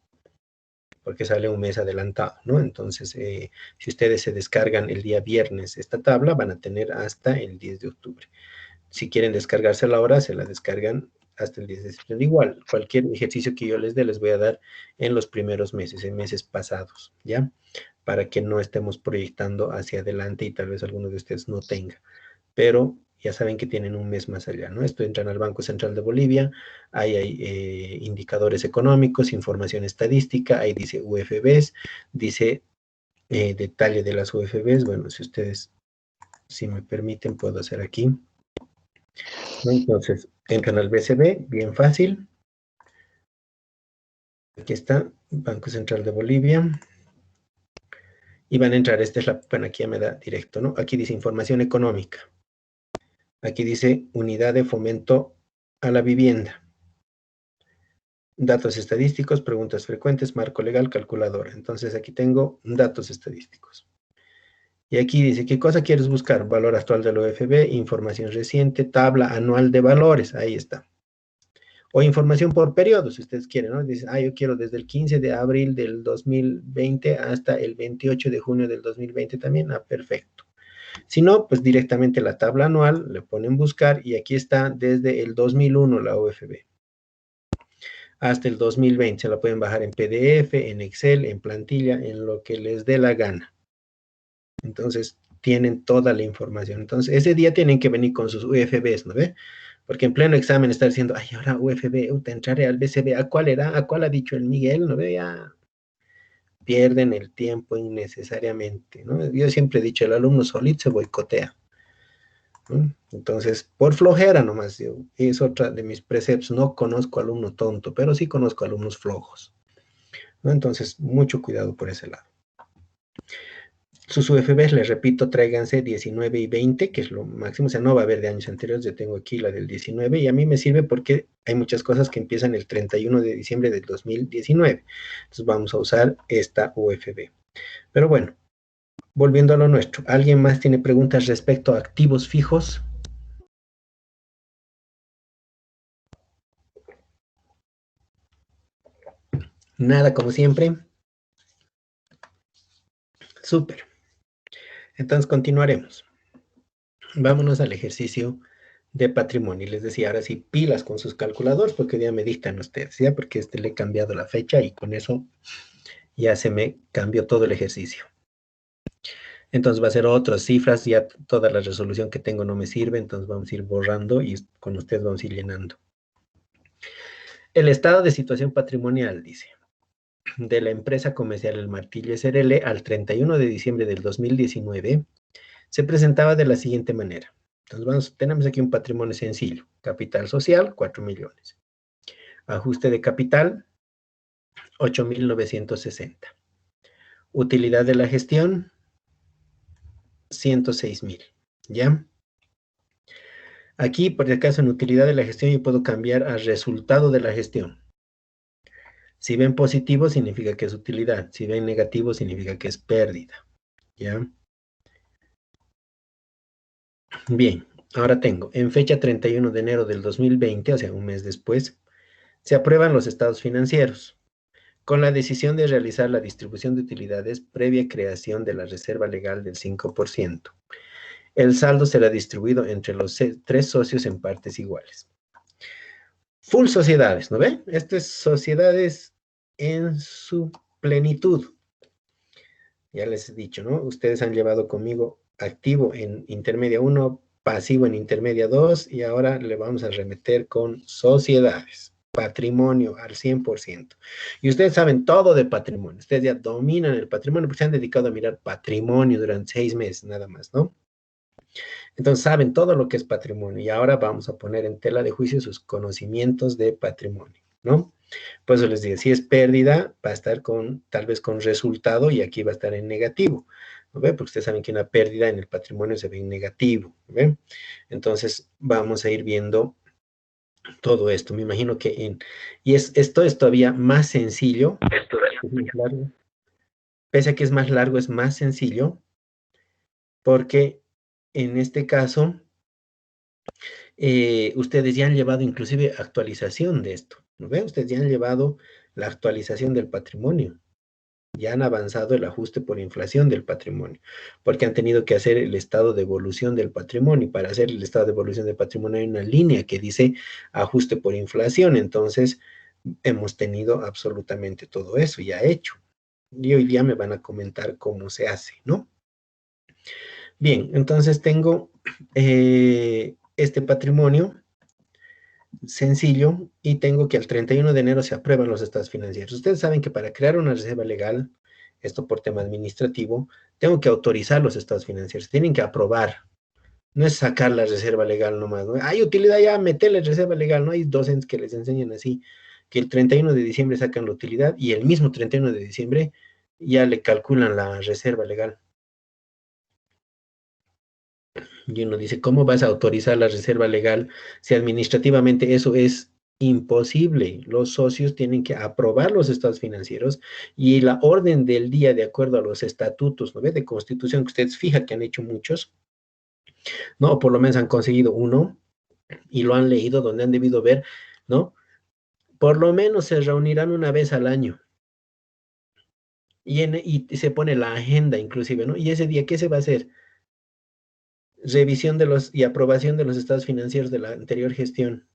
porque sale un mes adelantado, ¿no? Entonces, si ustedes se descargan el día viernes esta tabla, van a tener hasta el 10 de octubre. Si quieren descargársela ahora, se la descargan hasta el 10 de septiembre. Igual, cualquier ejercicio que yo les dé, les voy a dar en los primeros meses, en meses pasados, ¿ya? Para que no estemos proyectando hacia adelante y tal vez alguno de ustedes no tenga. Pero ya saben que tienen un mes más allá, ¿no? Esto entran al Banco Central de Bolivia, ahí hay indicadores económicos, información estadística, ahí dice UFBs, dice detalle de las UFBs. Bueno, si ustedes, si me permiten, puedo hacer aquí. Entonces, entran al BCB, bien fácil. Aquí está, Banco Central de Bolivia. Y van a entrar, esta es la, bueno, aquí ya me da directo, ¿no? Aquí dice información económica. Aquí dice unidad de fomento a la vivienda. Datos estadísticos, preguntas frecuentes, marco legal, calculadora. Entonces aquí tengo datos estadísticos. Y aquí dice, ¿qué cosa quieres buscar? Valor actual del OFB, información reciente, tabla anual de valores. Ahí está. O información por periodo, si ustedes quieren, ¿no? Dicen, yo quiero desde el 15 de abril del 2020 hasta el 28 de junio del 2020 también. Perfecto. Si no, pues directamente la tabla anual, le ponen buscar y aquí está desde el 2001 la OFB. Hasta el 2020, se la pueden bajar en PDF, en Excel, en plantilla, en lo que les dé la gana. Entonces, tienen toda la información. Entonces, ese día tienen que venir con sus UFBs, ¿no ve? Porque en pleno examen está diciendo, ahora UFB, te entraré al BCB, ¿a cuál era? ¿A cuál ha dicho el Miguel? ¿No ve? Ya pierden el tiempo innecesariamente, ¿no? Yo siempre he dicho, el alumno solito se boicotea, ¿no? Entonces, por flojera nomás, es otra de mis preceptos, no conozco alumno tonto, pero sí conozco alumnos flojos, ¿no? Entonces, mucho cuidado por ese lado. Sus UFBs, les repito, tráiganse 19 y 20, que es lo máximo, o sea, no va a haber de años anteriores, yo tengo aquí la del 19, y a mí me sirve porque hay muchas cosas que empiezan el 31 de diciembre del 2019, entonces vamos a usar esta UFB. Pero bueno, volviendo a lo nuestro, ¿alguien más tiene preguntas respecto a activos fijos? Nada, como siempre. Súper. Entonces continuaremos. Vámonos al ejercicio de patrimonio. Y les decía, ahora sí, pilas con sus calculadores, porque ya me dictan ustedes, ¿ya? Porque le he cambiado la fecha y con eso ya se me cambió todo el ejercicio. Entonces va a ser otras cifras, ya toda la resolución que tengo no me sirve, entonces vamos a ir borrando y con ustedes vamos a ir llenando. El estado de situación patrimonial, dice, de la empresa comercial El Martillo SRL al 31 de diciembre del 2019, se presentaba de la siguiente manera. Entonces tenemos aquí un patrimonio sencillo. Capital social, 4 millones. Ajuste de capital, 8.960. Utilidad de la gestión, 106.000. ¿Ya? Aquí, por si acaso, en utilidad de la gestión yo puedo cambiar a resultado de la gestión. Si ven positivo, significa que es utilidad. Si ven negativo, significa que es pérdida. ¿Ya? Bien, ahora tengo, en fecha 31 de enero del 2020, o sea, un mes después, se aprueban los estados financieros, con la decisión de realizar la distribución de utilidades previa creación de la reserva legal del 5%. El saldo será distribuido entre los 3 socios en partes iguales. Full sociedades, ¿no ven? Esto es sociedades en su plenitud. Ya les he dicho, ¿no? Ustedes han llevado conmigo activo en intermedia 1, pasivo en intermedia 2, y ahora le vamos a remeter con sociedades, patrimonio al 100%. Y ustedes saben todo de patrimonio. Ustedes ya dominan el patrimonio porque se han dedicado a mirar patrimonio durante 6 meses nada más, ¿no? Entonces saben todo lo que es patrimonio y ahora vamos a poner en tela de juicio sus conocimientos de patrimonio, ¿no? Por eso les digo, si es pérdida, va a estar tal vez con resultado y aquí va a estar en negativo, ¿no ve? Porque ustedes saben que una pérdida en el patrimonio se ve en negativo, ¿ve? Entonces vamos a ir viendo todo esto. Me imagino que esto es todavía más sencillo. Es más largo. Pese a que es más largo, es más sencillo porque en este caso ustedes ya han llevado inclusive actualización de esto, ¿no ven? Ustedes ya han llevado la actualización del patrimonio, ya han avanzado el ajuste por inflación del patrimonio, porque han tenido que hacer el estado de evolución del patrimonio, y para hacer el estado de evolución del patrimonio hay una línea que dice ajuste por inflación, entonces hemos tenido absolutamente todo eso ya hecho, y hoy día me van a comentar cómo se hace, ¿no? Bien, entonces tengo este patrimonio sencillo y tengo que al 31 de enero se aprueban los estados financieros. Ustedes saben que para crear una reserva legal, esto por tema administrativo, tengo que autorizar los estados financieros, tienen que aprobar. No es sacar la reserva legal nomás, ¿no? Hay utilidad ya, meterle reserva legal, ¿no? Hay docentes que les enseñan así, que el 31 de diciembre sacan la utilidad y el mismo 31 de diciembre ya le calculan la reserva legal. Y uno dice, ¿cómo vas a autorizar la reserva legal si administrativamente eso es imposible? Los socios tienen que aprobar los estados financieros y la orden del día, de acuerdo a los estatutos, ¿no ve? De constitución, que ustedes fijan que han hecho muchos, ¿no? O por lo menos han conseguido uno y lo han leído donde han debido ver, ¿no? Por lo menos se reunirán una vez al año. Y se pone la agenda inclusive, ¿no? Y ese día, ¿qué se va a hacer? Revisión de los y aprobación de los estados financieros de la anterior gestión.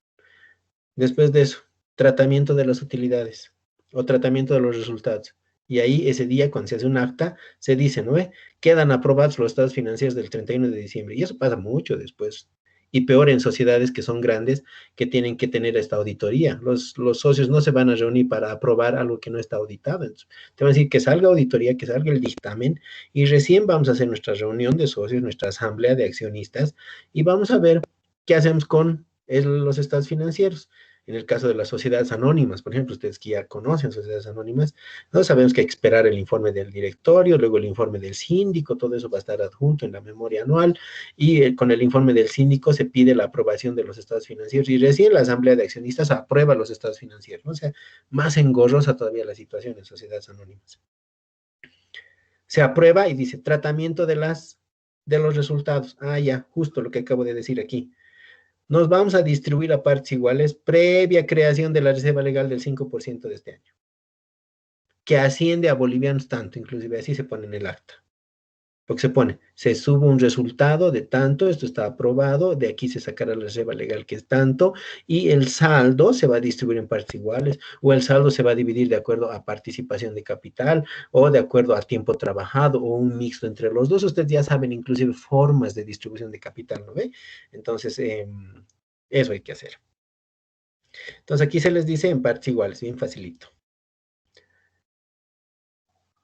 Después de eso, tratamiento de las utilidades o tratamiento de los resultados. Y ahí ese día, cuando se hace un acta, se dice, ¿no ve? Quedan aprobados los estados financieros del 31 de diciembre. Y eso pasa mucho después. Y peor en sociedades que son grandes, que tienen que tener esta auditoría. Los socios no se van a reunir para aprobar algo que no está auditado. Entonces, te van a decir que salga auditoría, que salga el dictamen, y recién vamos a hacer nuestra reunión de socios, nuestra asamblea de accionistas, y vamos a ver qué hacemos con los estados financieros. En el caso de las sociedades anónimas, por ejemplo, ustedes que ya conocen sociedades anónimas, no sabemos que hay que esperar el informe del directorio, luego el informe del síndico, todo eso va a estar adjunto en la memoria anual, y con el informe del síndico se pide la aprobación de los estados financieros, y recién la asamblea de accionistas aprueba los estados financieros, ¿no? O sea, más engorrosa todavía la situación en sociedades anónimas. Se aprueba y dice tratamiento de los resultados. Ah, ya, justo lo que acabo de decir aquí. Nos vamos a distribuir a partes iguales previa creación de la reserva legal del 5% de este año, que asciende a bolivianos tanto, inclusive así se pone en el acta. Porque se pone, se sube un resultado de tanto, esto está aprobado, de aquí se sacará la reserva legal que es tanto, y el saldo se va a distribuir en partes iguales, o el saldo se va a dividir de acuerdo a participación de capital, o de acuerdo a tiempo trabajado, o un mixto entre los dos. Ustedes ya saben inclusive formas de distribución de capital, ¿no ve? Entonces, eso hay que hacer. Entonces aquí se les dice en partes iguales, bien facilito.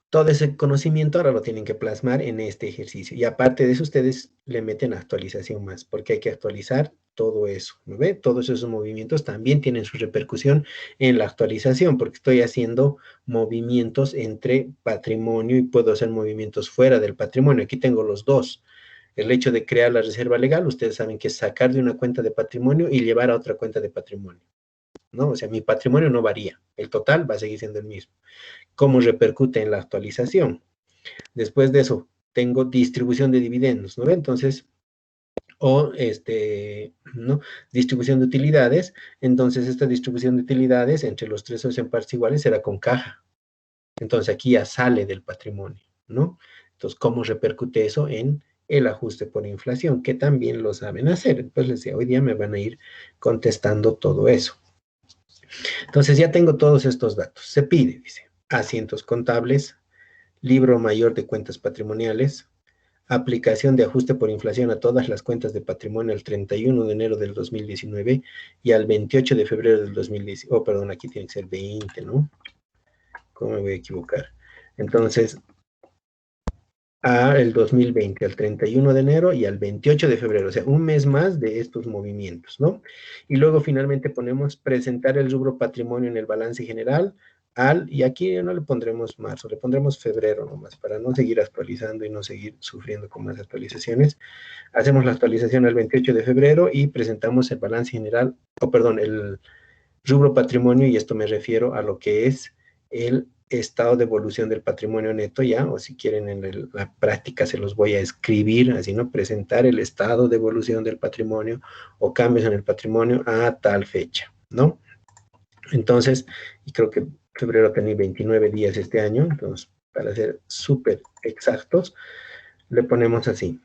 Todo ese conocimiento ahora lo tienen que plasmar en este ejercicio. Y aparte de eso, ustedes le meten actualización más, porque hay que actualizar todo eso, ¿no ve? Todos esos movimientos también tienen su repercusión en la actualización, porque estoy haciendo movimientos entre patrimonio y puedo hacer movimientos fuera del patrimonio. Aquí tengo los dos. El hecho de crear la reserva legal, ustedes saben que es sacar de una cuenta de patrimonio y llevar a otra cuenta de patrimonio, ¿no? O sea, mi patrimonio no varía, el total va a seguir siendo el mismo. ¿Cómo repercute en la actualización? Después de eso, tengo distribución de dividendos, ¿no? Entonces, o ¿no? Distribución de utilidades. Entonces, esta distribución de utilidades entre los tres socios en partes iguales será con caja. Entonces, aquí ya sale del patrimonio, ¿no? Entonces, ¿cómo repercute eso en el ajuste por inflación? Que también lo saben hacer. Pues les decía, hoy día me van a ir contestando todo eso. Entonces, ya tengo todos estos datos. Se pide, dice, asientos contables, libro mayor de cuentas patrimoniales, aplicación de ajuste por inflación a todas las cuentas de patrimonio al 31 de enero del 2019 y al 28 de febrero del 2019. Oh, perdón, aquí tiene que ser 20, ¿no? ¿Cómo me voy a equivocar? Entonces, el 2020, al 31 de enero y al 28 de febrero, o sea, un mes más de estos movimientos, ¿no? Y luego finalmente ponemos presentar el rubro patrimonio en el balance general y aquí no le pondremos marzo, le pondremos febrero nomás, para no seguir actualizando y no seguir sufriendo con más actualizaciones. Hacemos la actualización el 28 de febrero y presentamos el balance general, el rubro patrimonio, y esto me refiero a lo que es el estado de evolución del patrimonio neto ya, o si quieren en la práctica se los voy a escribir, así, ¿no? Presentar el estado de evolución del patrimonio o cambios en el patrimonio a tal fecha, ¿no? Entonces, y creo que febrero tenía 29 días este año, entonces, para ser súper exactos, le ponemos así.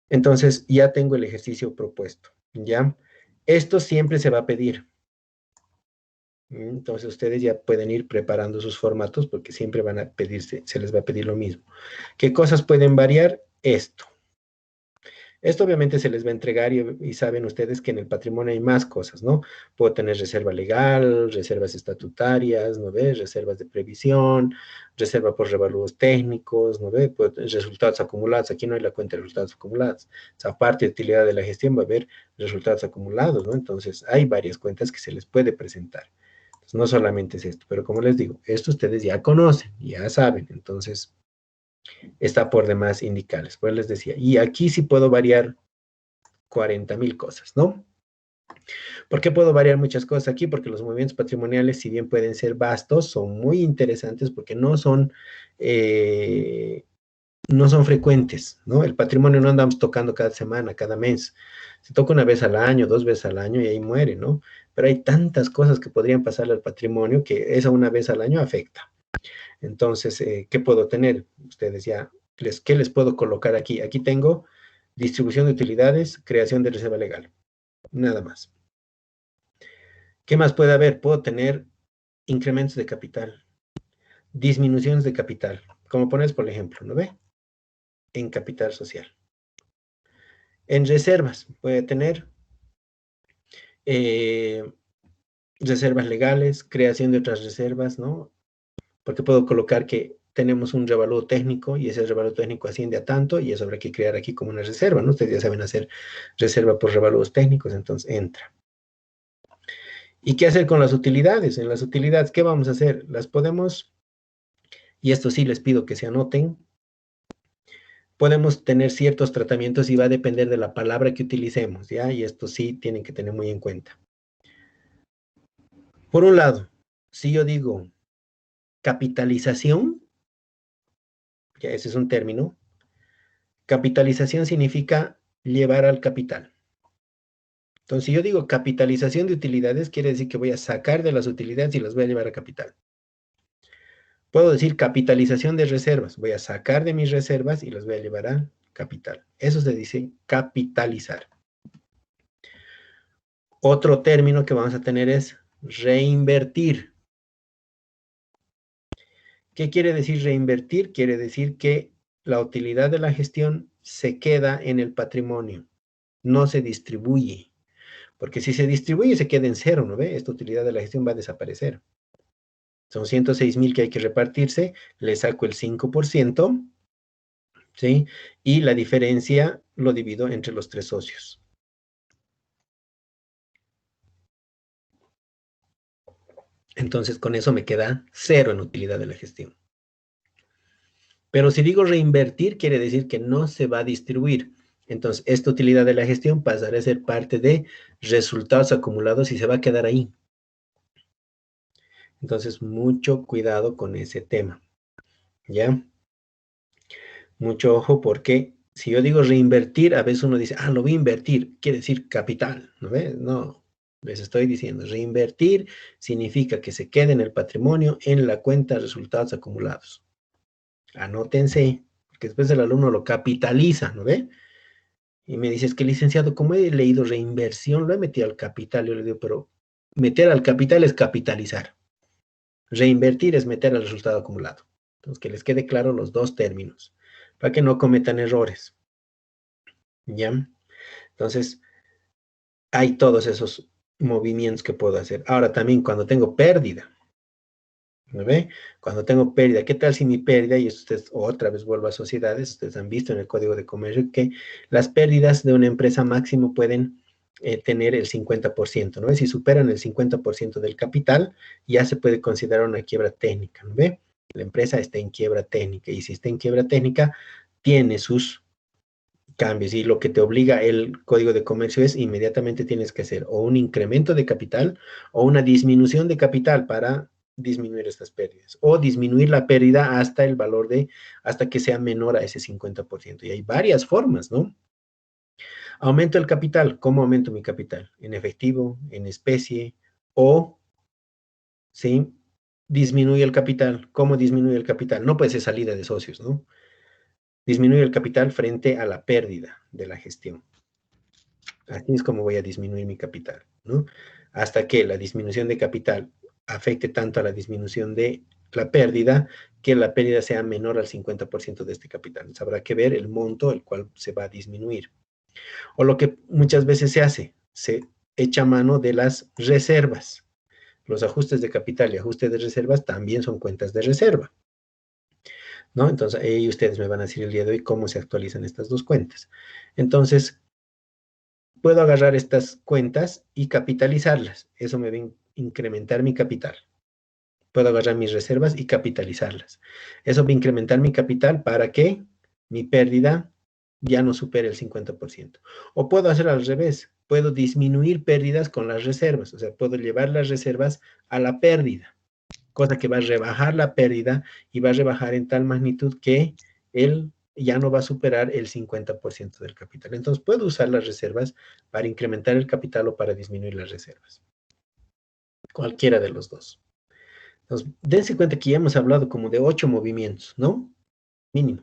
Entonces, ya tengo el ejercicio propuesto, ¿ya? Esto siempre se va a pedir. Entonces ustedes ya pueden ir preparando sus formatos porque siempre van a pedirse, se les va a pedir lo mismo. ¿Qué cosas pueden variar? Esto. Esto obviamente se les va a entregar y saben ustedes que en el patrimonio hay más cosas, ¿no? Puedo tener reserva legal, reservas estatutarias, ¿no ves? Reservas de previsión, reserva por revalúos técnicos, ¿no ves? Resultados acumulados. Aquí no hay la cuenta de resultados acumulados. O sea, aparte de utilidad de la gestión va a haber resultados acumulados, ¿no? Entonces hay varias cuentas que se les puede presentar. Entonces, no solamente es esto, pero como les digo, esto ustedes ya conocen, ya saben, entonces está por demás indicarles. Pues les decía, y aquí sí puedo variar 40.000 cosas, ¿no? ¿Por qué puedo variar muchas cosas aquí? Porque los movimientos patrimoniales, si bien pueden ser vastos, son muy interesantes porque no son frecuentes, ¿no? El patrimonio no andamos tocando cada semana, cada mes. Se toca una vez al año, 2 veces al año y ahí muere, ¿no? Pero hay tantas cosas que podrían pasarle al patrimonio que esa una vez al año afecta. Entonces, ¿qué puedo tener? Ustedes ya, ¿qué les puedo colocar aquí? Aquí tengo distribución de utilidades, creación de reserva legal. Nada más. ¿Qué más puede haber? Puedo tener incrementos de capital, disminuciones de capital, como pones por ejemplo, ¿no ve? En capital social. En reservas, puede tener reservas legales, creación de otras reservas, ¿no? Porque puedo colocar que tenemos un revalúo técnico y ese revalúo técnico asciende a tanto y eso habrá que crear aquí como una reserva, ¿no? Ustedes ya saben hacer reserva por revalúos técnicos, entonces entra. ¿Y qué hacer con las utilidades? En las utilidades, ¿qué vamos a hacer? Las podemos, y esto sí les pido que se anoten, podemos tener ciertos tratamientos y va a depender de la palabra que utilicemos, ¿ya? Y esto sí tienen que tener muy en cuenta. Por un lado, si yo digo capitalización, ya ese es un término, capitalización significa llevar al capital. Entonces, si yo digo capitalización de utilidades, quiere decir que voy a sacar de las utilidades y las voy a llevar a capital. Puedo decir capitalización de reservas, voy a sacar de mis reservas y las voy a llevar a capital. Eso se dice capitalizar. Otro término que vamos a tener es reinvertir. ¿Qué quiere decir reinvertir? Quiere decir que la utilidad de la gestión se queda en el patrimonio, no se distribuye. Porque si se distribuye, se queda en cero, ¿no ve? Esta utilidad de la gestión va a desaparecer. Son 106.000 que hay que repartirse, le saco el 5%, ¿sí? Y la diferencia lo divido entre los 3 socios. Entonces, con eso me queda 0 en utilidad de la gestión. Pero si digo reinvertir, quiere decir que no se va a distribuir. Entonces, esta utilidad de la gestión pasará a ser parte de resultados acumulados y se va a quedar ahí. Entonces, mucho cuidado con ese tema, ¿ya? Mucho ojo porque si yo digo reinvertir, a veces uno dice, lo voy a invertir, quiere decir capital, ¿no ves? No, les estoy diciendo, reinvertir significa que se quede en el patrimonio en la cuenta de resultados acumulados. Anótense, porque después el alumno lo capitaliza, ¿no ve? Y me dice, es que licenciado, como he leído reinversión, lo he metido al capital. Yo le digo, pero meter al capital es capitalizar. Reinvertir es meter al resultado acumulado. Entonces, que les quede claro los dos términos, para que no cometan errores. ¿Ya? Entonces, hay todos esos movimientos que puedo hacer. Ahora también cuando tengo pérdida, ¿no ve? Cuando tengo pérdida, ¿qué tal si mi pérdida, y ustedes otra vez vuelvo a sociedades, ustedes han visto en el Código de Comercio que las pérdidas de una empresa máximo pueden tener el 50%, ¿no ve? Si superan el 50% del capital, ya se puede considerar una quiebra técnica, ¿no ve? La empresa está en quiebra técnica, y si está en quiebra técnica, tiene sus cambios, y lo que te obliga el Código de Comercio es inmediatamente tienes que hacer o un incremento de capital o una disminución de capital para disminuir estas pérdidas, o disminuir la pérdida hasta el valor hasta que sea menor a ese 50%. Y hay varias formas, ¿no? Aumento el capital. ¿Cómo aumento mi capital? En efectivo, en especie, o, ¿sí? Disminuye el capital. ¿Cómo disminuye el capital? No puede ser salida de socios, ¿no? Disminuye el capital frente a la pérdida de la gestión. Así es como voy a disminuir mi capital, ¿no? Hasta que la disminución de capital afecte tanto a la disminución de la pérdida, que la pérdida sea menor al 50% de este capital. Entonces, habrá que ver el monto el cual se va a disminuir. O lo que muchas veces se hace, se echa mano de las reservas. Los ajustes de capital y ajustes de reservas también son cuentas de reserva, ¿no? Entonces, ahí ustedes me van a decir el día de hoy cómo se actualizan estas dos cuentas. Entonces, puedo agarrar estas cuentas y capitalizarlas. Eso me va a incrementar mi capital. Puedo agarrar mis reservas y capitalizarlas. Eso va a incrementar mi capital para que mi pérdida ya no supere el 50%. O puedo hacer al revés, puedo disminuir pérdidas con las reservas, o sea, puedo llevar las reservas a la pérdida, cosa que va a rebajar la pérdida y va a rebajar en tal magnitud que él ya no va a superar el 50% del capital. Entonces, puedo usar las reservas para incrementar el capital o para disminuir las reservas. Cualquiera de los dos. Entonces, dense cuenta que ya hemos hablado como de 8 movimientos, ¿no? Mínimo.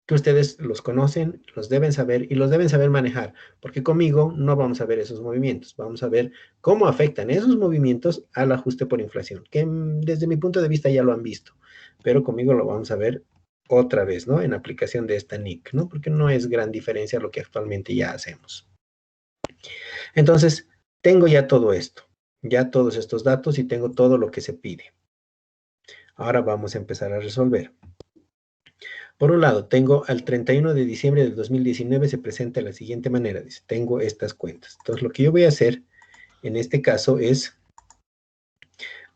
Que ustedes los conocen, los deben saber y los deben saber manejar, porque conmigo no vamos a ver esos movimientos, vamos a ver cómo afectan esos movimientos al ajuste por inflación, que desde mi punto de vista ya lo han visto, pero conmigo lo vamos a ver otra vez, ¿no? En aplicación de esta NIC, ¿no? Porque no es gran diferencia lo que actualmente ya hacemos. Entonces, tengo ya todo esto, ya todos estos datos y tengo todo lo que se pide. Ahora vamos a empezar a resolver. Por un lado, tengo al 31 de diciembre del 2019 se presenta de la siguiente manera. Dice, tengo estas cuentas. Entonces, lo que yo voy a hacer en este caso es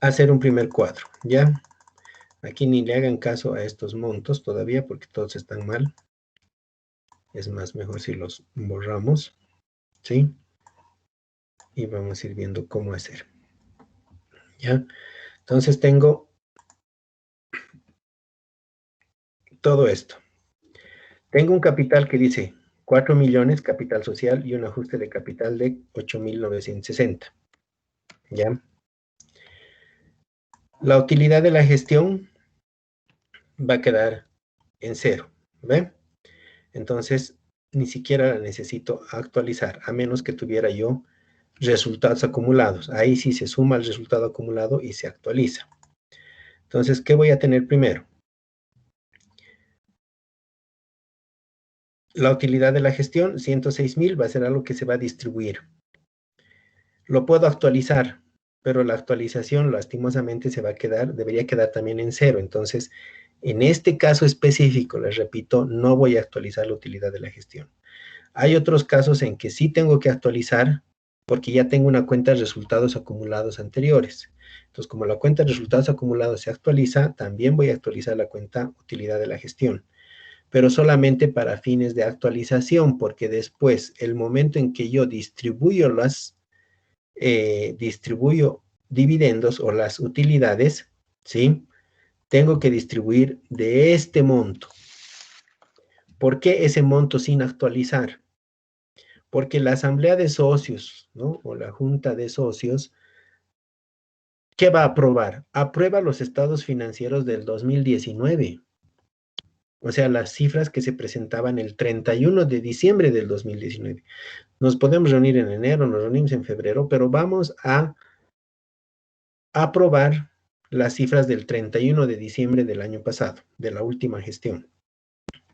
hacer un primer cuadro, ¿ya? Aquí ni le hagan caso a estos montos todavía porque todos están mal. Es más, mejor si los borramos, ¿sí? Y vamos a ir viendo cómo hacer, ¿ya? Entonces, tengo todo esto. Tengo un capital que dice 4 millones, capital social, y un ajuste de capital de 8.960. ¿Ya? La utilidad de la gestión va a quedar en 0. ¿Ve? Entonces, ni siquiera la necesito actualizar, a menos que tuviera yo resultados acumulados. Ahí sí se suma el resultado acumulado y se actualiza. Entonces, ¿qué voy a tener primero? La utilidad de la gestión, 106.000, va a ser algo que se va a distribuir. Lo puedo actualizar, pero la actualización lastimosamente se va a quedar, debería quedar también en 0. Entonces, en este caso específico, les repito, no voy a actualizar la utilidad de la gestión. Hay otros casos en que sí tengo que actualizar porque ya tengo una cuenta de resultados acumulados anteriores. Entonces, como la cuenta de resultados acumulados se actualiza, también voy a actualizar la cuenta utilidad de la gestión, pero solamente para fines de actualización, porque después, el momento en que yo distribuyo dividendos o las utilidades, ¿sí? Tengo que distribuir de este monto. ¿Por qué ese monto sin actualizar? Porque la asamblea de socios, ¿no? O la junta de socios, ¿qué va a aprobar? Aprueba los estados financieros del 2019. O sea, las cifras que se presentaban el 31 de diciembre del 2019. Nos podemos reunir en enero, nos reunimos en febrero, pero vamos a aprobar las cifras del 31 de diciembre del año pasado, de la última gestión.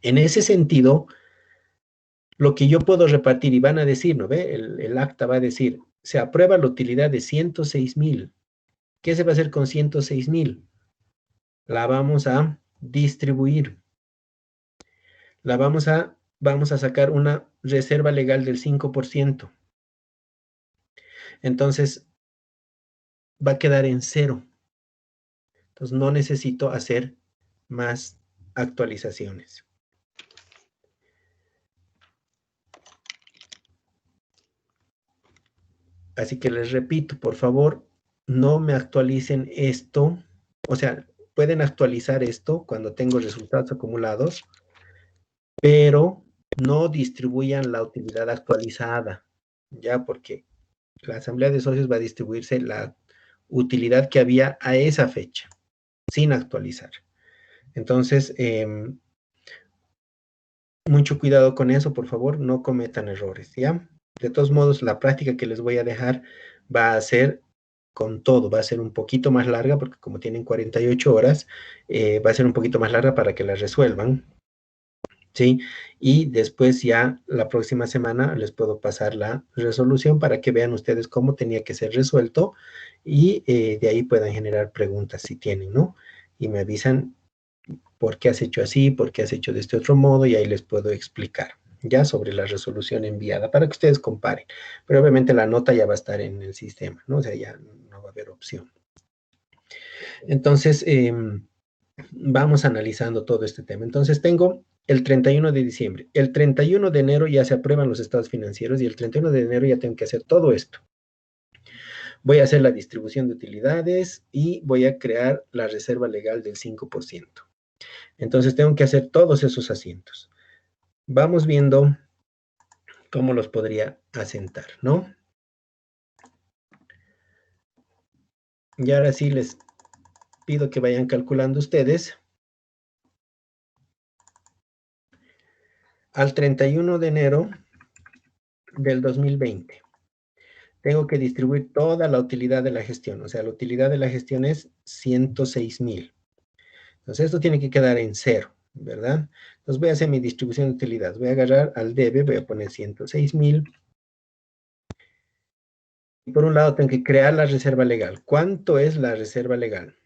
En ese sentido, lo que yo puedo repartir, y van a decir, ¿no ve? El acta va a decir, se aprueba la utilidad de 106.000. ¿Qué se va a hacer con 106.000? La vamos a distribuir. Vamos a sacar una reserva legal del 5%. Entonces, va a quedar en 0. Entonces, no necesito hacer más actualizaciones. Así que les repito, por favor, no me actualicen esto. O sea, pueden actualizar esto cuando tengo resultados acumulados, pero no distribuyan la utilidad actualizada, ya, porque la asamblea de socios va a distribuirse la utilidad que había a esa fecha, sin actualizar. Entonces, mucho cuidado con eso, por favor, no cometan errores, ¿ya? De todos modos, la práctica que les voy a dejar va a ser con todo, va a ser un poquito más larga, porque como tienen 48 horas, va a ser un poquito más larga para que la resuelvan, ¿sí? Y después ya la próxima semana les puedo pasar la resolución para que vean ustedes cómo tenía que ser resuelto y de ahí puedan generar preguntas si tienen, ¿no? Y me avisan por qué has hecho así, por qué has hecho de este otro modo y ahí les puedo explicar ya sobre la resolución enviada para que ustedes comparen. Pero obviamente la nota ya va a estar en el sistema, ¿no? O sea, ya no va a haber opción. Entonces, vamos analizando todo este tema. Entonces tengo el 31 de diciembre. El 31 de enero ya se aprueban los estados financieros y el 31 de enero ya tengo que hacer todo esto. Voy a hacer la distribución de utilidades y voy a crear la reserva legal del 5%. Entonces tengo que hacer todos esos asientos. Vamos viendo cómo los podría asentar, ¿no? Y ahora sí les pido que vayan calculando ustedes. Al 31 de enero del 2020, tengo que distribuir toda la utilidad de la gestión. O sea, la utilidad de la gestión es 106,000. Entonces, esto tiene que quedar en cero, ¿verdad? Entonces, voy a hacer mi distribución de utilidades. Voy a agarrar al debe, voy a poner 106,000. Y por un lado, tengo que crear la reserva legal. ¿Cuánto es la reserva legal?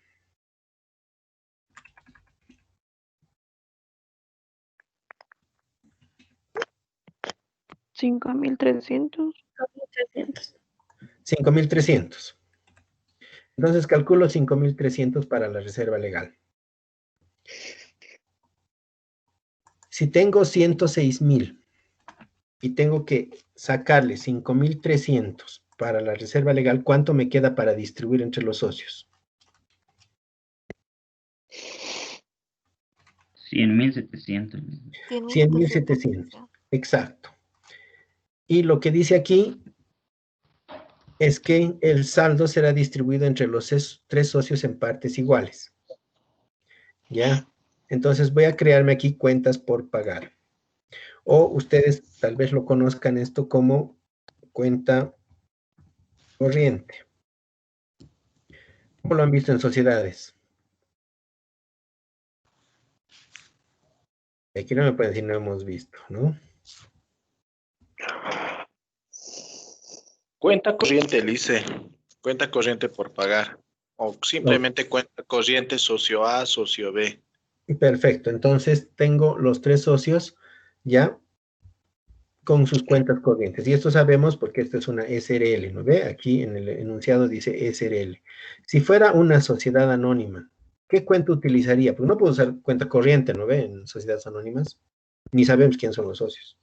$5,300. 5,300. Entonces, calculo 5,300 para la reserva legal. Si tengo 106,000 y tengo que sacarle 5,300 para la reserva legal, ¿cuánto me queda para distribuir entre los socios? 100,700. 100,700. Exacto. Y lo que dice aquí es que el saldo será distribuido entre los tres socios en partes iguales. ¿Ya? Entonces voy a crearme aquí cuentas por pagar. O ustedes tal vez lo conozcan esto como cuenta corriente. ¿Cómo lo han visto en sociedades? Aquí no me pueden decir no hemos visto, ¿no? Cuenta corriente, Lice. Cuenta corriente por pagar. O simplemente cuenta corriente socio A, socio B. Perfecto. Entonces tengo los tres socios ya con sus cuentas corrientes. Y esto sabemos porque esto es una SRL, ¿no ve? Aquí en el enunciado dice SRL. Si fuera una sociedad anónima, ¿qué cuenta utilizaría? Pues no puedo usar cuenta corriente, ¿no ve? En sociedades anónimas. Ni sabemos quién son los socios.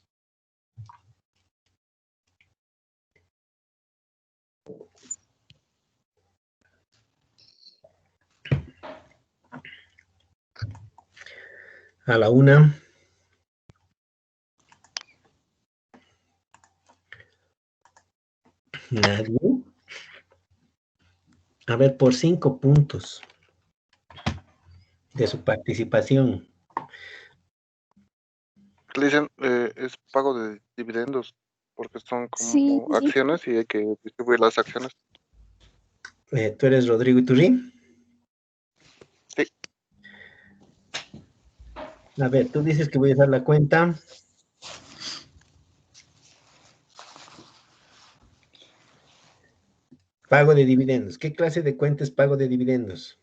A la una. Nadie. A ver, por 5 puntos de su participación. Le dicen, es pago de dividendos, porque son como Sí, acciones y hay que distribuir las acciones. ¿Tú eres Rodrigo Iturri? Sí. A ver, tú dices que voy a usar la cuenta. Pago de dividendos. ¿Qué clase de cuenta es pago de dividendos?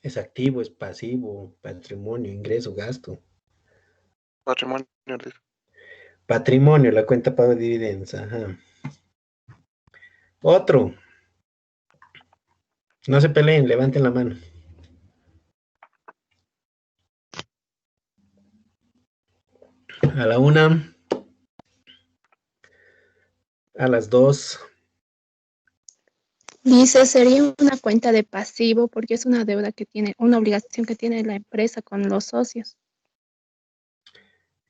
¿Es activo, es pasivo, patrimonio, ingreso, gasto? Patrimonio, dice. Patrimonio, la cuenta pago de dividendos. Ajá. Otro. No se peleen, levanten la mano. A la una. A las 2. Dice, sería una cuenta de pasivo porque es una deuda que tiene, una obligación que tiene la empresa con los socios.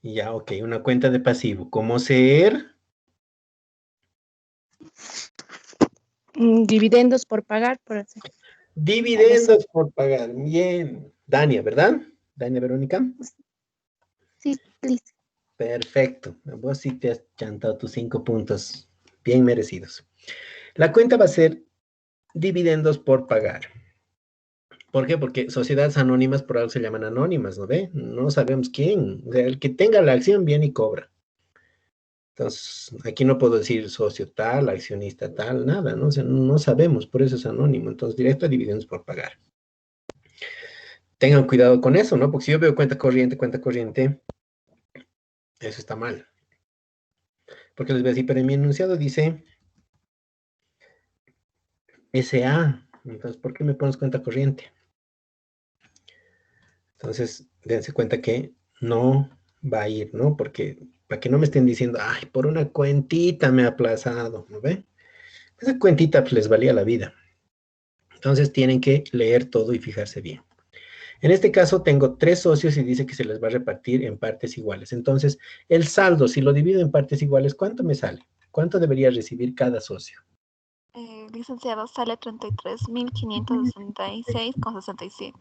Ya, ok, una cuenta de pasivo. ¿Cómo ser? Dividendos por pagar, por así. Dividendos por pagar. Bien. Dania, ¿verdad? Dania Verónica. Sí, listo. Perfecto. Vos sí te has chantado tus 5 puntos bien merecidos. La cuenta va a ser dividendos por pagar. ¿Por qué? Porque sociedades anónimas por algo se llaman anónimas, ¿no ve? No sabemos quién. O sea, el que tenga la acción viene y cobra. Entonces, aquí no puedo decir socio tal, accionista tal, nada, ¿no? O sea, no sabemos, por eso es anónimo. Entonces, directo a dividendos por pagar. Tengan cuidado con eso, ¿no? Porque si yo veo cuenta corriente, eso está mal. Porque les voy a decir, pero en mi enunciado dice SA. Entonces, ¿por qué me pones cuenta corriente? Entonces, dense cuenta que no va a ir, ¿no? Porque para que no me estén diciendo, ay, por una cuentita me ha aplazado, ¿no ve? Esa cuentita pues, les valía la vida. Entonces tienen que leer todo y fijarse bien. En este caso tengo 3 socios y dice que se les va a repartir en partes iguales. Entonces, el saldo, si lo divido en partes iguales, ¿cuánto me sale? ¿Cuánto debería recibir cada socio? Licenciado, sale 33.566,67.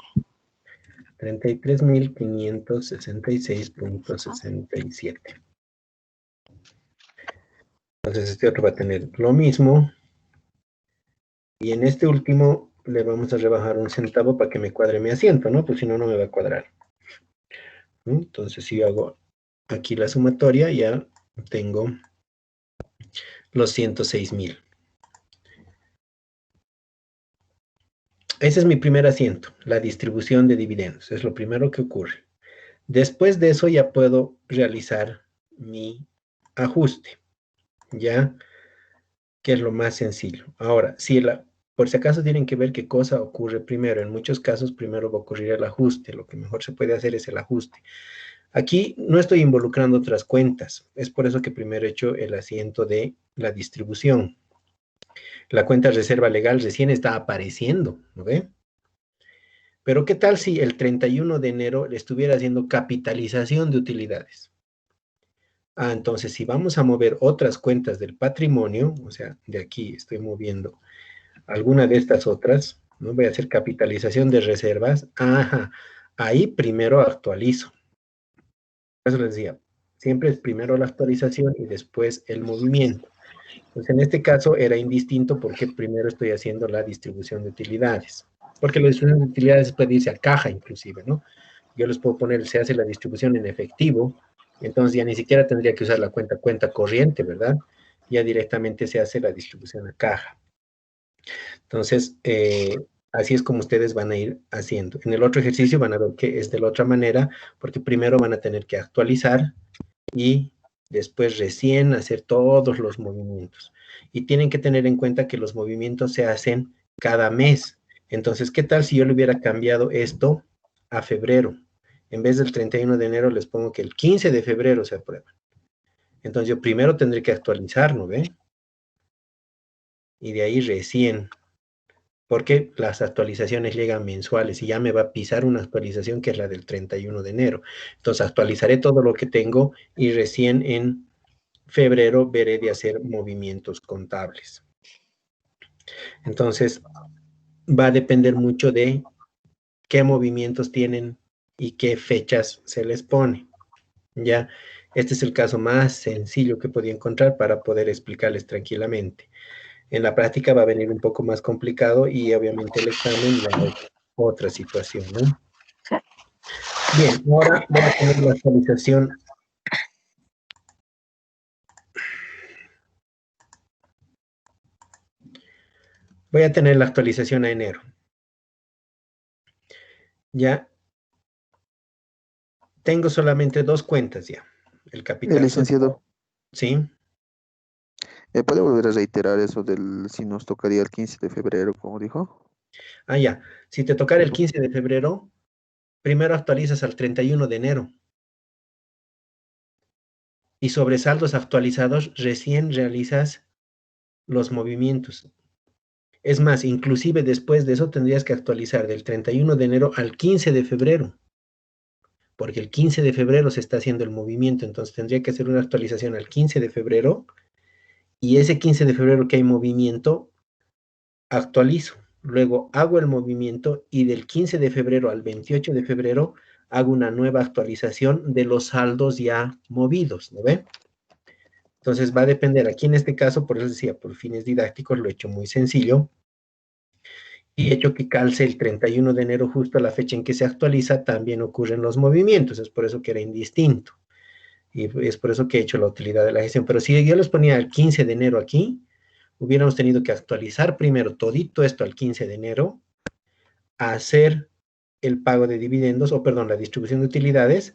33.566.67. Entonces este otro va a tener lo mismo. Y en este último le vamos a rebajar 1 centavo para que me cuadre mi asiento, ¿no? Pues si no, no me va a cuadrar. Entonces si yo hago aquí la sumatoria, ya tengo los 106,000. Ese es mi primer asiento, la distribución de dividendos. Es lo primero que ocurre. Después de eso ya puedo realizar mi ajuste, ¿ya? Que es lo más sencillo. Ahora, por si acaso tienen que ver qué cosa ocurre primero. En muchos casos primero va a ocurrir el ajuste. Lo que mejor se puede hacer es el ajuste. Aquí no estoy involucrando otras cuentas. Es por eso que primero he hecho el asiento de la distribución. La cuenta reserva legal recién está apareciendo, ¿no ve? Pero ¿qué tal si el 31 de enero le estuviera haciendo capitalización de utilidades? Entonces si vamos a mover otras cuentas del patrimonio, o sea, de aquí estoy moviendo alguna de estas otras, ¿no? Voy a hacer capitalización de reservas. Ajá, ahí primero actualizo. Eso les decía, siempre es primero la actualización y después el movimiento. Entonces, en este caso era indistinto porque primero estoy haciendo la distribución de utilidades. Porque la distribución de utilidades puede irse a caja inclusive, ¿no? Yo les puedo poner, se hace la distribución en efectivo, entonces ya ni siquiera tendría que usar la cuenta corriente, ¿verdad? Ya directamente se hace la distribución a caja. Entonces, así es como ustedes van a ir haciendo. En el otro ejercicio van a ver que es de la otra manera, porque primero van a tener que actualizar y después recién hacer todos los movimientos. Y tienen que tener en cuenta que los movimientos se hacen cada mes. Entonces, ¿qué tal si yo le hubiera cambiado esto a febrero? En vez del 31 de enero les pongo que el 15 de febrero se aprueba. Entonces yo primero tendré que actualizar, ¿no ve? Y de ahí recién, porque las actualizaciones llegan mensuales y ya me va a pisar una actualización que es la del 31 de enero. Entonces actualizaré todo lo que tengo y recién en febrero veré de hacer movimientos contables. Entonces va a depender mucho de qué movimientos tienen y qué fechas se les pone. Ya, este es el caso más sencillo que podía encontrar para poder explicarles tranquilamente. En la práctica va a venir un poco más complicado y obviamente el examen ya es otra situación, ¿no? Bien, ahora voy a poner la actualización. Voy a tener la actualización a enero. Ya tengo solamente 2 cuentas ya. El capital Licenciado, sí. ¿puede volver a reiterar eso del si nos tocaría el 15 de febrero, como dijo? Ya. Si te tocara el 15 de febrero, primero actualizas al 31 de enero. Y sobre saldos actualizados, recién realizas los movimientos. Es más, inclusive después de eso tendrías que actualizar del 31 de enero al 15 de febrero. Porque el 15 de febrero se está haciendo el movimiento, entonces tendría que hacer una actualización al 15 de febrero. Y ese 15 de febrero que hay movimiento, actualizo. Luego hago el movimiento y del 15 de febrero al 28 de febrero hago una nueva actualización de los saldos ya movidos, ¿no ven? Entonces va a depender, aquí en este caso, por eso decía, por fines didácticos lo he hecho muy sencillo y he hecho que calce el 31 de enero justo a la fecha en que se actualiza, también ocurren los movimientos, es por eso que era indistinto y es por eso que he hecho la utilidad de la gestión. Pero si yo les ponía el 15 de enero aquí, hubiéramos tenido que actualizar primero todito esto al 15 de enero, hacer el pago de dividendos, o perdón, la distribución de utilidades,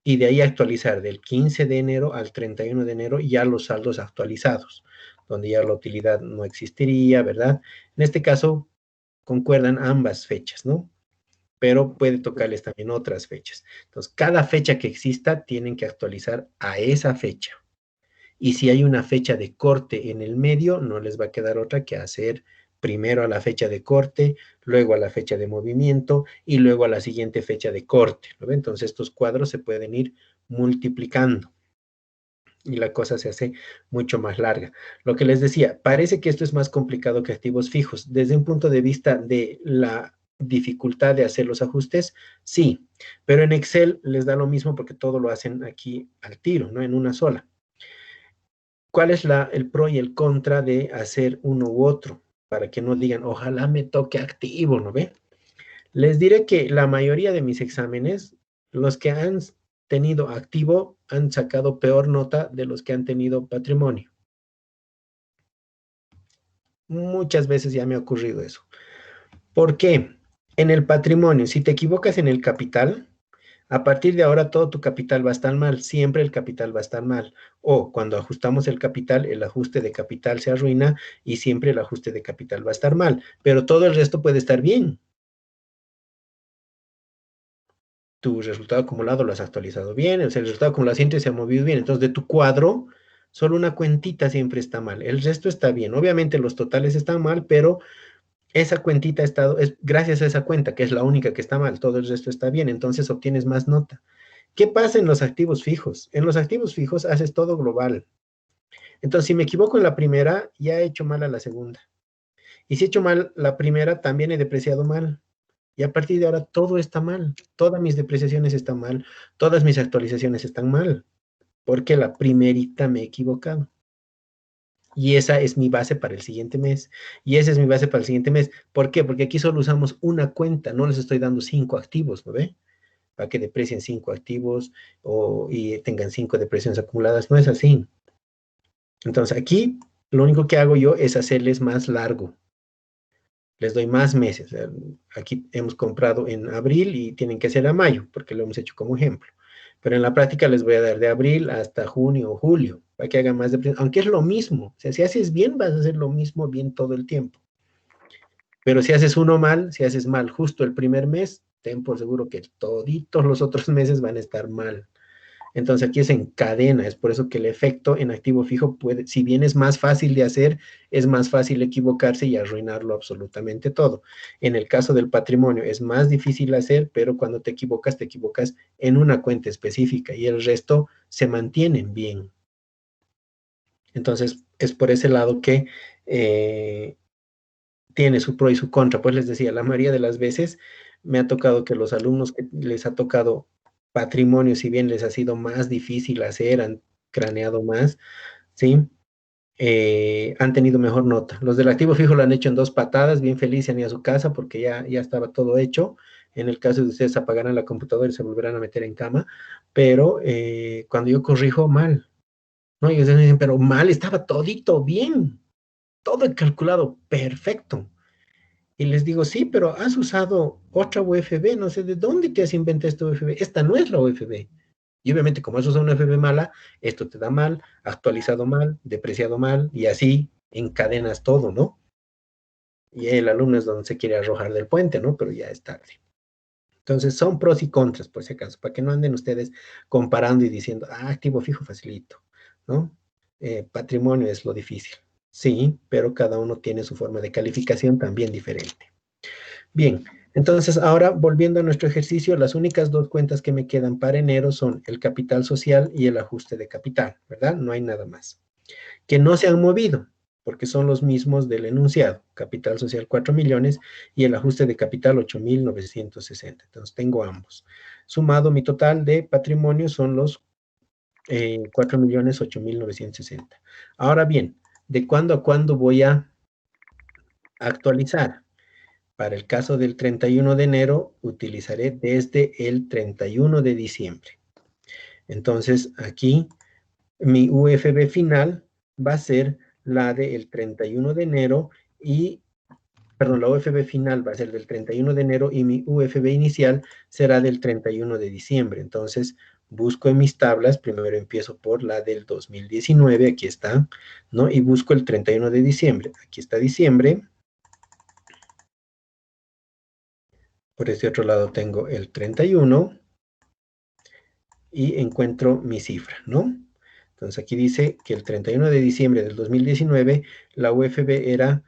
y de ahí actualizar del 15 de enero al 31 de enero ya los saldos actualizados, donde ya la utilidad no existiría, ¿verdad? En este caso, concuerdan ambas fechas, ¿no? pero puede tocarles también otras fechas. Entonces, cada fecha que exista tienen que actualizar a esa fecha. Y si hay una fecha de corte en el medio, no les va a quedar otra que hacer primero a la fecha de corte, luego a la fecha de movimiento y luego a la siguiente fecha de corte, ¿no ve? Entonces, estos cuadros se pueden ir multiplicando y la cosa se hace mucho más larga. Lo que les decía, parece que esto es más complicado que activos fijos. Desde un punto de vista de la dificultad de hacer los ajustes, sí, pero en Excel les da lo mismo porque todo lo hacen aquí al tiro, ¿no? En una sola. ¿Cuál es el pro y el contra de hacer uno u otro? Para que no digan, ojalá me toque activo, ¿no ve? Les diré que la mayoría de mis exámenes, los que han tenido activo han sacado peor nota de los que han tenido patrimonio. Muchas veces ya me ha ocurrido eso. ¿Por qué? En el patrimonio, si te equivocas en el capital, a partir de ahora todo tu capital va a estar mal, siempre el capital va a estar mal. O cuando ajustamos el capital, el ajuste de capital se arruina y siempre el ajuste de capital va a estar mal. Pero todo el resto puede estar bien. Tu resultado acumulado lo has actualizado bien, o sea, el resultado acumulado siempre se ha movido bien. Entonces, de tu cuadro, solo una cuentita siempre está mal. El resto está bien. Obviamente los totales están mal, pero esa cuentita ha estado, es gracias a esa cuenta, que es la única que está mal, todo el resto está bien. Entonces obtienes más nota. ¿Qué pasa en los activos fijos? En los activos fijos haces todo global. Entonces, si me equivoco en la primera, ya he hecho mal a la segunda. Y si he hecho mal la primera, también he depreciado mal. Y a partir de ahora todo está mal. Todas mis depreciaciones están mal. Todas mis actualizaciones están mal. Porque la primerita me he equivocado. Y esa es mi base para el siguiente mes. Y esa es mi base para el siguiente mes. ¿Por qué? Porque aquí solo usamos una cuenta. No les estoy dando 5 activos, ¿no ve? Para que deprecien 5 activos y tengan 5 depresiones acumuladas. No es así. Entonces aquí lo único que hago yo es hacerles más largo. Les doy más meses. Aquí hemos comprado en abril y tienen que hacer a mayo, porque lo hemos hecho como ejemplo. Pero en la práctica les voy a dar de abril hasta junio o julio, para que hagan más depresión, aunque es lo mismo. O sea, si haces bien, vas a hacer lo mismo bien todo el tiempo. Pero si haces uno mal, si haces mal justo el primer mes, ten por seguro que toditos los otros meses van a estar mal. Entonces aquí es en cadena, es por eso que el efecto en activo fijo puede, si bien es más fácil de hacer, es más fácil equivocarse y arruinarlo absolutamente todo. En el caso del patrimonio es más difícil hacer, pero cuando te equivocas en una cuenta específica y el resto se mantienen bien. Entonces es por ese lado que tiene su pro y su contra. Pues les decía, la mayoría de las veces me ha tocado que los alumnos que les ha tocado patrimonio, si bien les ha sido más difícil hacer, han craneado más, ¿sí? Han tenido mejor nota. Los del activo fijo lo han hecho en 2 patadas, bien feliz, se han ido a su casa porque ya estaba todo hecho. En el caso de ustedes apagarán la computadora y se volverán a meter en cama, pero cuando yo corrijo, mal. ¿No? Y ustedes me dicen, pero mal, estaba todito bien, todo calculado, perfecto. Y les digo, sí, pero has usado otra UFB, no sé de dónde te has inventado esta UFB. Esta no es la UFB. Y obviamente, como has usado una UFB mala, esto te da mal, actualizado mal, depreciado mal, y así encadenas todo, ¿no? Y el alumno es donde se quiere arrojar del puente, ¿no? Pero ya es tarde. Entonces, son pros y contras, por si acaso, para que no anden ustedes comparando y diciendo, activo fijo facilito, ¿no? Patrimonio es lo difícil. Sí, pero cada uno tiene su forma de calificación también diferente. Bien, entonces ahora volviendo a nuestro ejercicio, las únicas 2 cuentas que me quedan para enero son el capital social y el ajuste de capital, ¿verdad? No hay nada más. Que no se han movido, porque son los mismos del enunciado. Capital social 4 millones y el ajuste de capital 8.960. Entonces tengo ambos. Sumado mi total de patrimonio son los 4.008.960. Ahora bien, ¿de cuándo a cuándo voy a actualizar? Para el caso del 31 de enero, utilizaré desde el 31 de diciembre. Entonces, aquí mi UFB final va a ser la del 31 de enero y, perdón, la UFB final va a ser del 31 de enero y mi UFB inicial será del 31 de diciembre. Entonces, busco en mis tablas, primero empiezo por la del 2019, aquí está, ¿no? Y busco el 31 de diciembre. Aquí está diciembre. Por este otro lado tengo el 31 y encuentro mi cifra, ¿no? Entonces aquí dice que el 31 de diciembre del 2019 la UFB era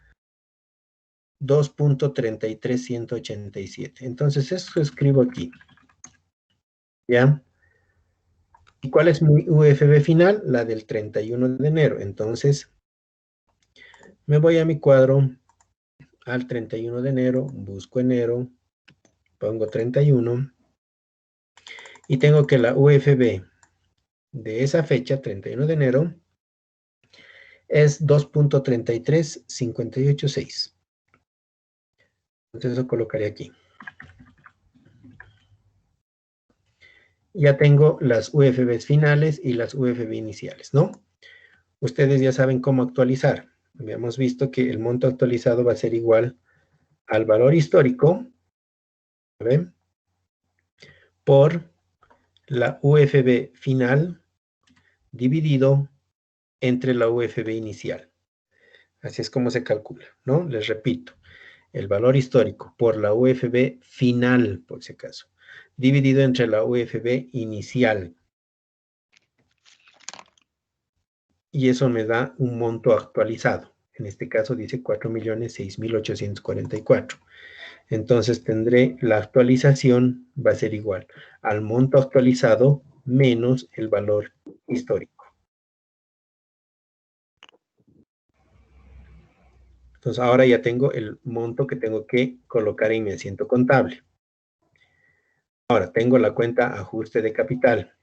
2.33187. Entonces eso escribo aquí, ¿ya? ¿Y cuál es mi UFB final? La del 31 de enero. Entonces me voy a mi cuadro al 31 de enero, busco enero, pongo 31 y tengo que la UFB de esa fecha, 31 de enero, es 2.33586. Entonces lo colocaré aquí. Ya tengo las UFBs finales y las UFB iniciales, ¿no? Ustedes ya saben cómo actualizar. Habíamos visto que el monto actualizado va a ser igual al valor histórico, ¿ven? Por la UFB final dividido entre la UFB inicial. Así es como se calcula, ¿no? Les repito, el valor histórico por la UFB final, por si acaso, dividido entre la UFB inicial. Y eso me da un monto actualizado. En este caso dice 4.006.844. Entonces tendré la actualización, va a ser igual al monto actualizado menos el valor histórico. Entonces ahora ya tengo el monto que tengo que colocar en mi asiento contable. Ahora tengo la cuenta ajuste de capital.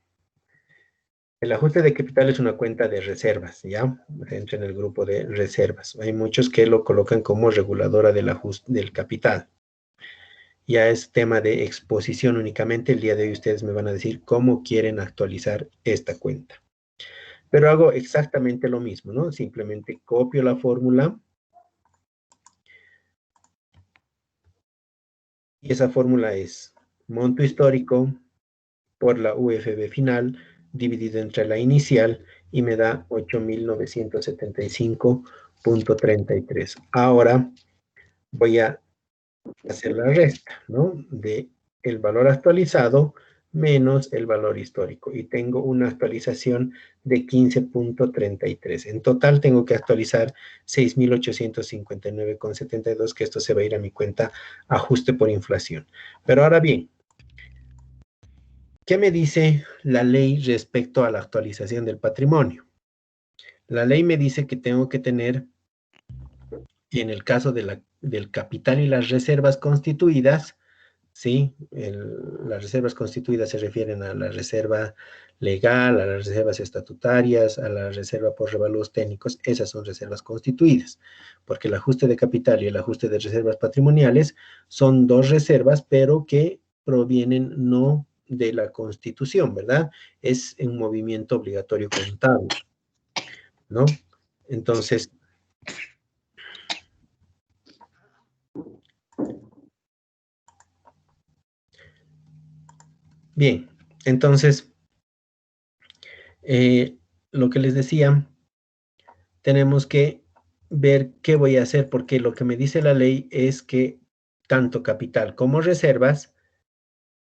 El ajuste de capital es una cuenta de reservas, ¿ya? Entra en el grupo de reservas. Hay muchos que lo colocan como reguladora del ajuste del capital. Ya es tema de exposición únicamente. El día de hoy ustedes me van a decir cómo quieren actualizar esta cuenta. Pero hago exactamente lo mismo, ¿no? Simplemente copio la fórmula. Y esa fórmula es monto histórico por la UFB final dividido entre la inicial y me da 8.975.33. Ahora voy a hacer la resta, ¿no? De el valor actualizado menos el valor histórico. Y tengo una actualización de 15.33. En total tengo que actualizar 6.859.72, que esto se va a ir a mi cuenta ajuste por inflación. Pero ahora bien, ¿qué me dice la ley respecto a la actualización del patrimonio? La ley me dice que tengo que tener, en el caso de del capital y las reservas constituidas, ¿sí? Las reservas constituidas se refieren a la reserva legal, a las reservas estatutarias, a la reserva por revalúos técnicos. Esas son reservas constituidas, porque el ajuste de capital y el ajuste de reservas patrimoniales son dos reservas, pero que provienen no de la Constitución, ¿verdad? Es un movimiento obligatorio contable, ¿no? Entonces, bien, entonces, lo que les decía, tenemos que ver qué voy a hacer, porque lo que me dice la ley es que tanto capital como reservas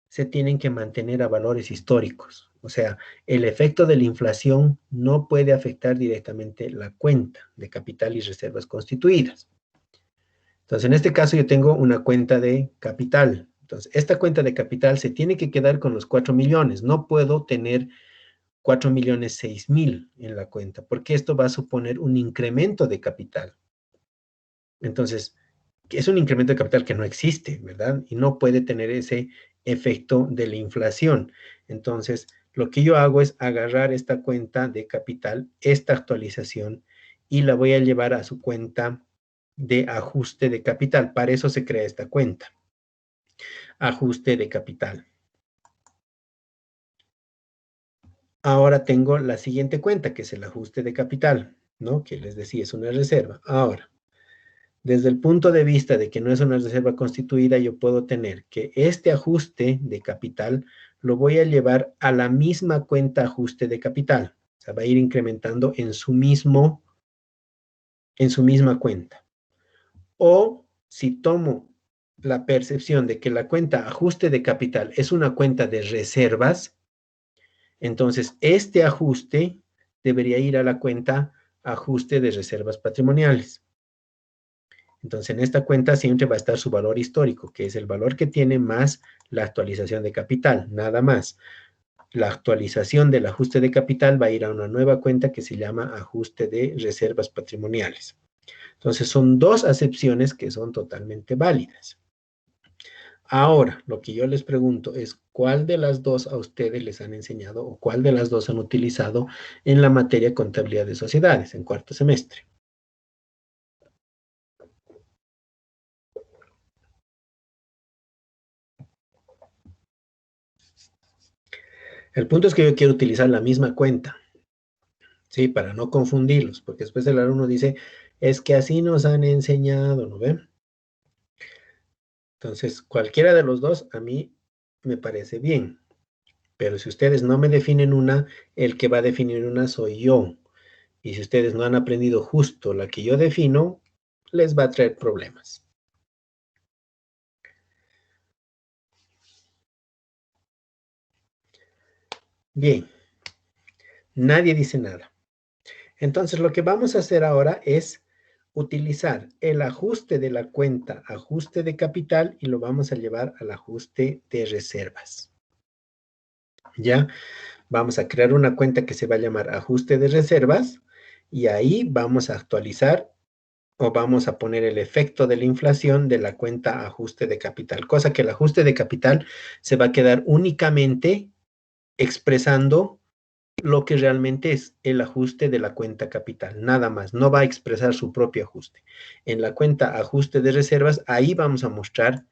se tienen que mantener a valores históricos. O sea, el efecto de la inflación no puede afectar directamente la cuenta de capital y reservas constituidas. Entonces, en este caso yo tengo una cuenta de capital. Entonces, esta cuenta de capital se tiene que quedar con los 4 millones. No puedo tener 4.006.000 en la cuenta, porque esto va a suponer un incremento de capital. Entonces, es un incremento de capital que no existe, ¿verdad? Y no puede tener ese efecto de la inflación. Entonces, lo que yo hago es agarrar esta cuenta de capital, esta actualización, y la voy a llevar a su cuenta de ajuste de capital. Para eso se crea esta cuenta. Ajuste de capital. Ahora tengo la siguiente cuenta, que es el ajuste de capital, ¿no? Que les decía, es una reserva. Ahora, desde el punto de vista de que no es una reserva constituida, yo puedo tener que este ajuste de capital lo voy a llevar a la misma cuenta ajuste de capital. O sea, va a ir incrementando en su misma cuenta. O si tomo la percepción de que la cuenta ajuste de capital es una cuenta de reservas, entonces este ajuste debería ir a la cuenta ajuste de reservas patrimoniales. Entonces, en esta cuenta siempre va a estar su valor histórico, que es el valor que tiene más la actualización de capital, nada más. La actualización del ajuste de capital va a ir a una nueva cuenta que se llama ajuste de reservas patrimoniales. Entonces, son dos acepciones que son totalmente válidas. Ahora, lo que yo les pregunto es, ¿cuál de las dos a ustedes les han enseñado o cuál de las dos han utilizado en la materia de contabilidad de sociedades en cuarto semestre? El punto es que yo quiero utilizar la misma cuenta, ¿sí? Para no confundirlos, porque después el alumno dice, es que así nos han enseñado, ¿no ven? Entonces, cualquiera de los dos a mí me parece bien, pero si ustedes no me definen una, el que va a definir una soy yo. Y si ustedes no han aprendido justo la que yo defino, les va a traer problemas. Bien, nadie dice nada. Entonces, lo que vamos a hacer ahora es utilizar el ajuste de la cuenta, ajuste de capital, y lo vamos a llevar al ajuste de reservas. ¿Ya? Vamos a crear una cuenta que se va a llamar ajuste de reservas, y ahí vamos a actualizar o vamos a poner el efecto de la inflación de la cuenta ajuste de capital, cosa que el ajuste de capital se va a quedar únicamente expresando lo que realmente es el ajuste de la cuenta capital, nada más, no va a expresar su propio ajuste. En la cuenta ajuste de reservas, ahí vamos a mostrar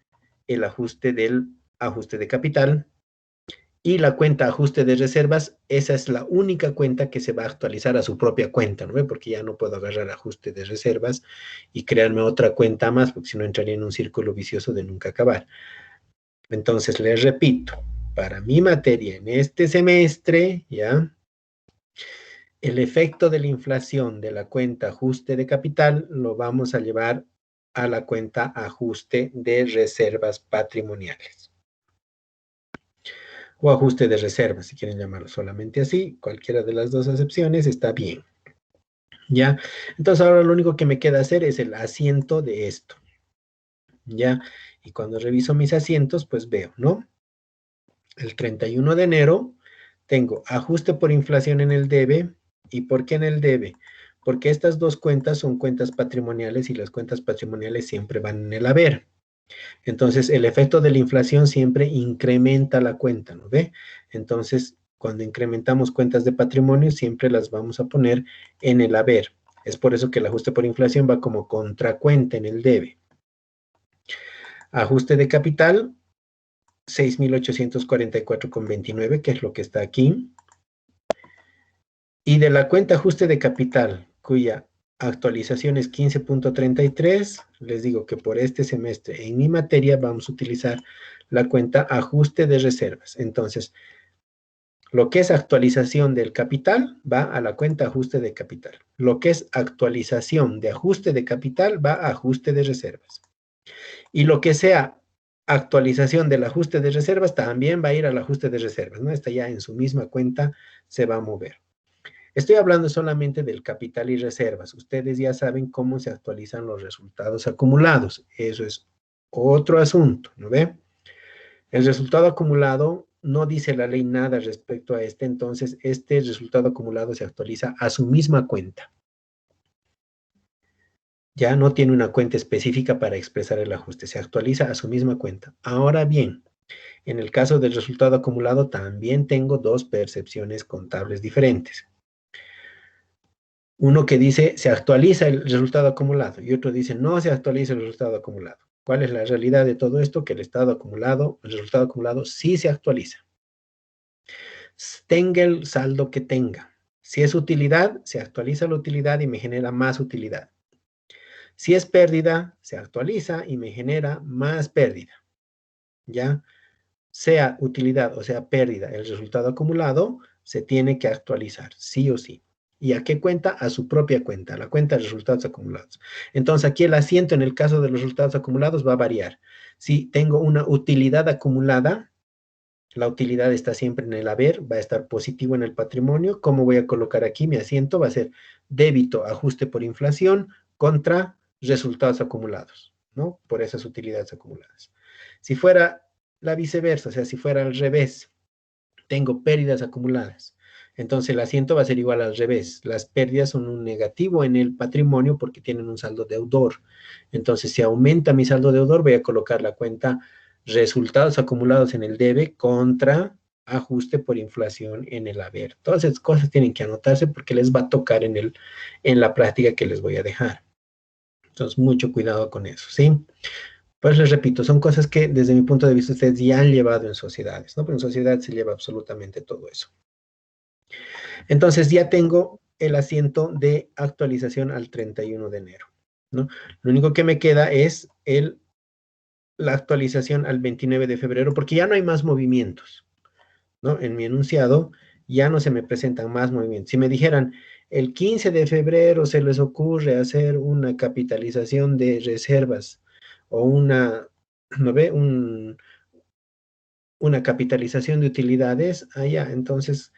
el ajuste del ajuste de capital, y la cuenta ajuste de reservas, esa es la única cuenta que se va a actualizar a su propia cuenta, ¿no ve? Porque ya no puedo agarrar ajuste de reservas y crearme otra cuenta más, porque si no entraría en un círculo vicioso de nunca acabar. Entonces, les repito, para mi materia en este semestre, ¿ya? El efecto de la inflación de la cuenta ajuste de capital lo vamos a llevar a la cuenta ajuste de reservas patrimoniales. O ajuste de reservas, si quieren llamarlo solamente así, cualquiera de las dos acepciones está bien. ¿Ya? Entonces ahora lo único que me queda hacer es el asiento de esto. ¿Ya? Y cuando reviso mis asientos, pues veo, ¿no? El 31 de enero tengo ajuste por inflación en el debe. ¿Y por qué en el debe? Porque estas dos cuentas son cuentas patrimoniales y las cuentas patrimoniales siempre van en el haber. Entonces, el efecto de la inflación siempre incrementa la cuenta, ¿no ve? Entonces, cuando incrementamos cuentas de patrimonio, siempre las vamos a poner en el haber. Es por eso que el ajuste por inflación va como contracuenta en el debe. Ajuste de capital, 6.844,29, que es lo que está aquí. Y de la cuenta ajuste de capital, cuya actualización es 15.33, les digo que por este semestre en mi materia vamos a utilizar la cuenta ajuste de reservas. Entonces, lo que es actualización del capital va a la cuenta ajuste de capital. Lo que es actualización de ajuste de capital va a ajuste de reservas. Y lo que sea actualización del ajuste de reservas también va a ir al ajuste de reservas, ¿no? Esta ya en su misma cuenta se va a mover. Estoy hablando solamente del capital y reservas. Ustedes ya saben cómo se actualizan los resultados acumulados. Eso es otro asunto, ¿no ve? El resultado acumulado no dice la ley nada respecto a este, entonces este resultado acumulado se actualiza a su misma cuenta. Ya no tiene una cuenta específica para expresar el ajuste, se actualiza a su misma cuenta. Ahora bien, en el caso del resultado acumulado también tengo dos percepciones contables diferentes. Uno que dice se actualiza el resultado acumulado y otro dice no se actualiza el resultado acumulado. ¿Cuál es la realidad de todo esto? Que el resultado acumulado sí se actualiza. Tenga el saldo que tenga. Si es utilidad, se actualiza la utilidad y me genera más utilidad. Si es pérdida, se actualiza y me genera más pérdida. ¿Ya? Sea utilidad o sea pérdida, el resultado acumulado se tiene que actualizar, sí o sí. ¿Y a qué cuenta? A su propia cuenta, a la cuenta de resultados acumulados. Entonces, aquí el asiento en el caso de los resultados acumulados va a variar. Si tengo una utilidad acumulada, la utilidad está siempre en el haber, va a estar positivo en el patrimonio. ¿Cómo voy a colocar aquí mi asiento? Va a ser débito, ajuste por inflación, contra resultados acumulados, ¿no? Por esas utilidades acumuladas. Si fuera la viceversa, o sea, si fuera al revés, tengo pérdidas acumuladas. Entonces el asiento va a ser igual al revés. Las pérdidas son un negativo en el patrimonio porque tienen un saldo deudor. Entonces, si aumenta mi saldo deudor, voy a colocar la cuenta resultados acumulados en el debe contra ajuste por inflación en el haber. Todas esas cosas tienen que anotarse porque les va a tocar en la práctica que les voy a dejar. Entonces, mucho cuidado con eso, ¿sí? Pues les repito, son cosas que desde mi punto de vista ustedes ya han llevado en sociedades, ¿no? Pero en sociedad se lleva absolutamente todo eso. Entonces ya tengo el asiento de actualización al 31 de enero, ¿no? Lo único que me queda es la actualización al 29 de febrero, porque ya no hay más movimientos, ¿no? En mi enunciado ya no se me presentan más movimientos. Si me dijeran, el 15 de febrero se les ocurre hacer una capitalización de reservas o una, ¿no ve? Una capitalización de utilidades, allá, entonces,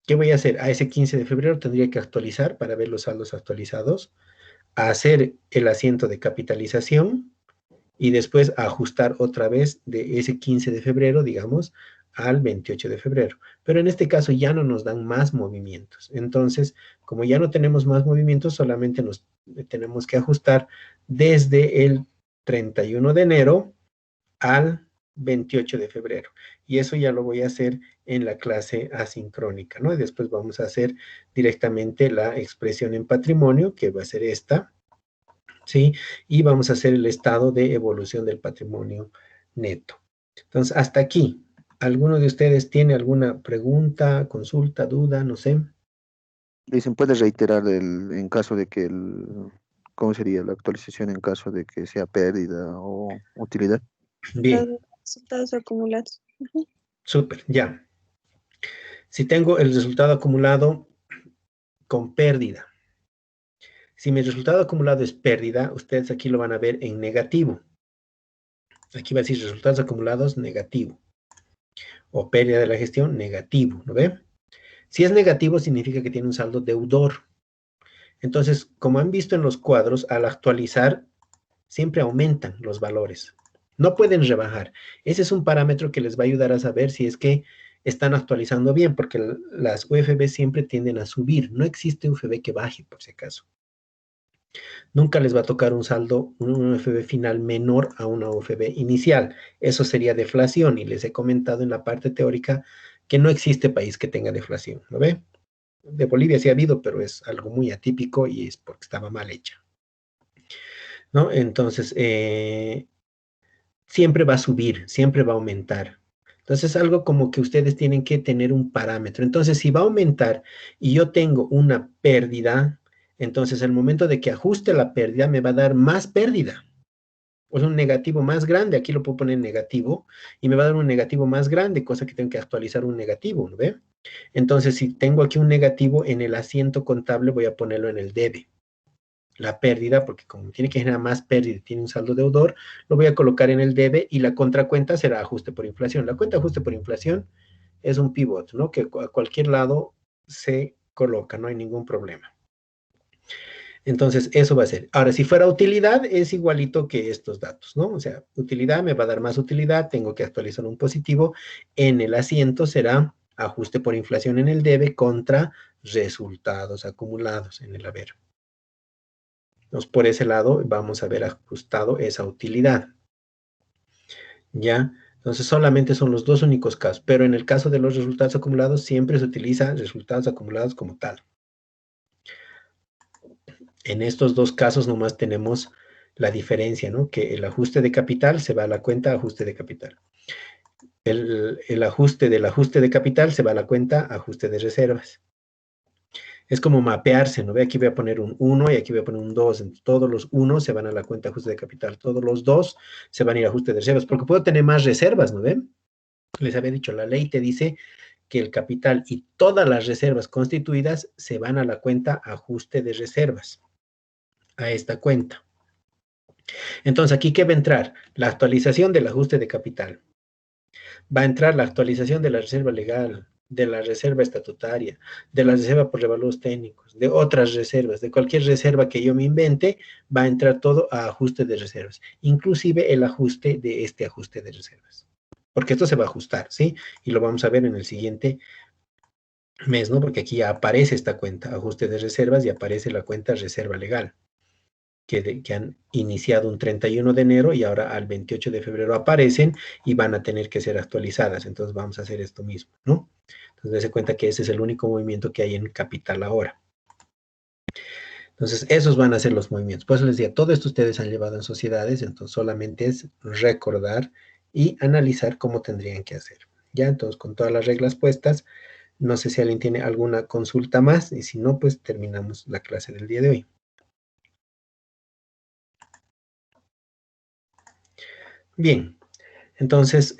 ¿qué voy a hacer? A ese 15 de febrero tendría que actualizar para ver los saldos actualizados, hacer el asiento de capitalización y después ajustar otra vez de ese 15 de febrero, digamos, al 28 de febrero. Pero en este caso ya no nos dan más movimientos. Entonces, como ya no tenemos más movimientos, solamente nos tenemos que ajustar desde el 31 de enero al 28 de febrero. Y eso ya lo voy a hacer en la clase asincrónica, ¿no? Y después vamos a hacer directamente la expresión en patrimonio, que va a ser esta, ¿sí? Y vamos a hacer el estado de evolución del patrimonio neto. Entonces, hasta aquí. ¿Alguno de ustedes tiene alguna pregunta, consulta, duda? No sé. Dicen, ¿puede reiterar en caso de que ¿cómo sería la actualización en caso de que sea pérdida o utilidad? Bien. Los resultados acumulados. Ujú. Súper, ya. Si tengo el resultado acumulado con pérdida. Si mi resultado acumulado es pérdida, ustedes aquí lo van a ver en negativo. Aquí va a decir resultados acumulados negativo. O pérdida de la gestión negativo, ¿no ve? Si es negativo significa que tiene un saldo deudor. Entonces, como han visto en los cuadros, al actualizar siempre aumentan los valores. No pueden rebajar. Ese es un parámetro que les va a ayudar a saber si es que están actualizando bien, porque las UFB siempre tienden a subir. No existe UFB que baje, por si acaso. Nunca les va a tocar un saldo, un UFB final menor a una UFB inicial. Eso sería deflación, y les he comentado en la parte teórica que no existe país que tenga deflación, ¿no ve? De Bolivia sí ha habido, pero es algo muy atípico y es porque estaba mal hecha, ¿no? Entonces, siempre va a subir, siempre va a aumentar. Entonces, es algo como que ustedes tienen que tener un parámetro. Entonces, si va a aumentar y yo tengo una pérdida, entonces el momento de que ajuste la pérdida me va a dar más pérdida. O sea, un negativo más grande, aquí lo puedo poner negativo, y me va a dar un negativo más grande, cosa que tengo que actualizar un negativo, ¿no ve? Entonces, si tengo aquí un negativo en el asiento contable, voy a ponerlo en el debe. La pérdida, porque como tiene que generar más pérdida, tiene un saldo deudor, lo voy a colocar en el debe y la contracuenta será ajuste por inflación. La cuenta ajuste por inflación es un pivot, ¿no? Que a cualquier lado se coloca, no hay ningún problema. Entonces, eso va a ser. Ahora, si fuera utilidad, es igualito que estos datos, ¿no? O sea, utilidad me va a dar más utilidad, tengo que actualizar un positivo. En el asiento será ajuste por inflación en el debe contra resultados acumulados en el haber. Entonces, por ese lado vamos a ver ajustado esa utilidad. ¿Ya? Entonces, solamente son los dos únicos casos, pero en el caso de los resultados acumulados siempre se utiliza resultados acumulados como tal. En estos dos casos nomás tenemos la diferencia, ¿no? Que el ajuste de capital se va a la cuenta ajuste de capital. El ajuste del ajuste de capital se va a la cuenta ajuste de reservas. Es como mapearse, ¿no ve? Aquí voy a poner un 1 y aquí voy a poner un 2. Entonces, todos los 1 se van a la cuenta ajuste de capital. Todos los 2 se van a ir a ajuste de reservas. Porque puedo tener más reservas, ¿no ven? Les había dicho, la ley te dice que el capital y todas las reservas constituidas se van a la cuenta ajuste de reservas, a esta cuenta. Entonces, ¿aquí qué va a entrar? La actualización del ajuste de capital. Va a entrar la actualización de la reserva legal, de la reserva estatutaria, de la reserva por revaluos técnicos, de otras reservas, de cualquier reserva que yo me invente, va a entrar todo a ajuste de reservas, inclusive el ajuste de este ajuste de reservas. Porque esto se va a ajustar, ¿sí? Y lo vamos a ver en el siguiente mes, ¿no? Porque aquí ya aparece esta cuenta, ajuste de reservas, y aparece la cuenta reserva legal, que han iniciado un 31 de enero y ahora al 28 de febrero aparecen y van a tener que ser actualizadas. Entonces vamos a hacer esto mismo, ¿no? Entonces dése cuenta que ese es el único movimiento que hay en capital ahora. Entonces esos van a ser los movimientos. Por eso les decía, todo esto ustedes han llevado en sociedades, entonces solamente es recordar y analizar cómo tendrían que hacer. Ya, entonces con todas las reglas puestas, no sé si alguien tiene alguna consulta más, y si no, pues terminamos la clase del día de hoy. Bien, entonces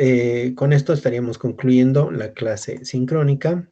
con esto estaríamos concluyendo la clase sincrónica.